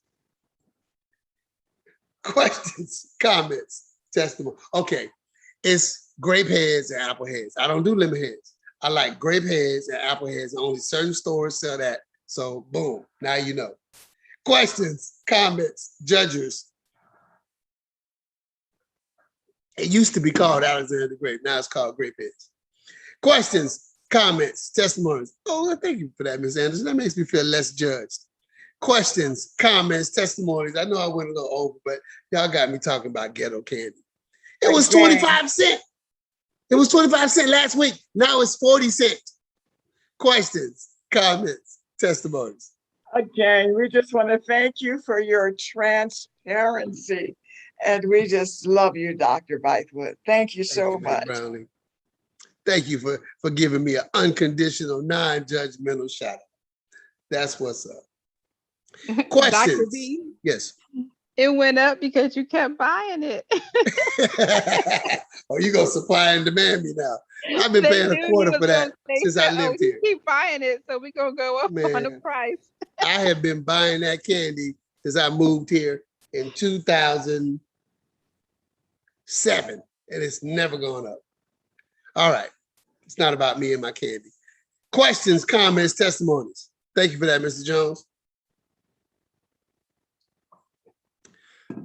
Questions, comments, testimony. Okay, it's grape heads and apple heads. I don't do lemon heads. I like grape heads and apple heads. Only certain stores sell that. So boom, now you know. Questions, comments, judges. It used to be called Alexander the Great. Now it's called grape heads. Questions, comments, testimonies. Oh, thank you for that, Ms. Anderson. That makes me feel less judged. Questions, comments, testimonies. I know I went a little over, but y'all got me talking about ghetto candy. It was 25 cents. It was 25 cents last week. Now it's 40 cents. Questions, comments, testimonies. Again, we just want to thank you for your transparency. And we just love you, Dr. Bythewood. Thank you so much. Browning. Thank you for giving me an unconditional, non-judgmental shout out. That's what's up. Questions? Dr. B, yes. it went up because you kept buying it. Oh, you gonna supply and demand me now? I've been paying a quarter for that since I lived here. Keep buying it, so we gonna go up on the price. I have been buying that candy since I moved here in 2007, and it's never gone up. All right, it's not about me and my candy. Questions, comments, testimonies. Thank you for that, Mr. Jones.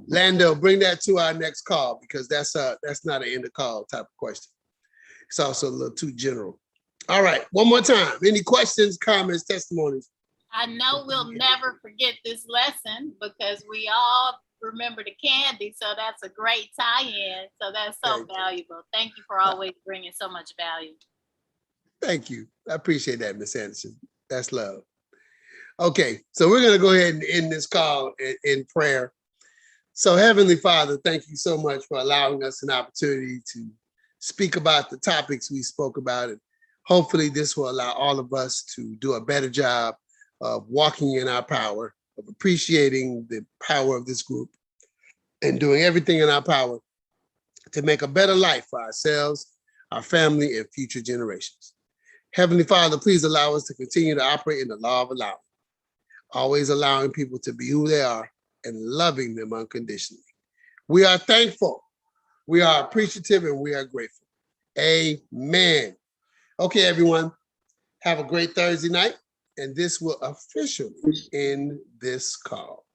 Lando, bring that to our next call because that's not an end of call type of question. It's also a little too general. All right, one more time. Any questions, comments, testimonies? I know we'll never forget this lesson because we all remember the candy. So that's a great tie-in. So that's so valuable. Thank you for always bringing so much value. Thank you. I appreciate that, Ms. Anderson. That's love. Okay, so we're going to go ahead and end this call in prayer. So Heavenly Father, thank you so much for allowing us an opportunity to speak about the topics we spoke about. And hopefully this will allow all of us to do a better job of walking in our power, of appreciating the power of this group, and doing everything in our power to make a better life for ourselves, our family, and future generations. Heavenly Father, please allow us to continue to operate in the law of allowing, always allowing people to be who they are and loving them unconditionally. We are thankful, we are appreciative, and we are grateful. Amen. Okay, everyone, have a great Thursday night, and this will officially end this call.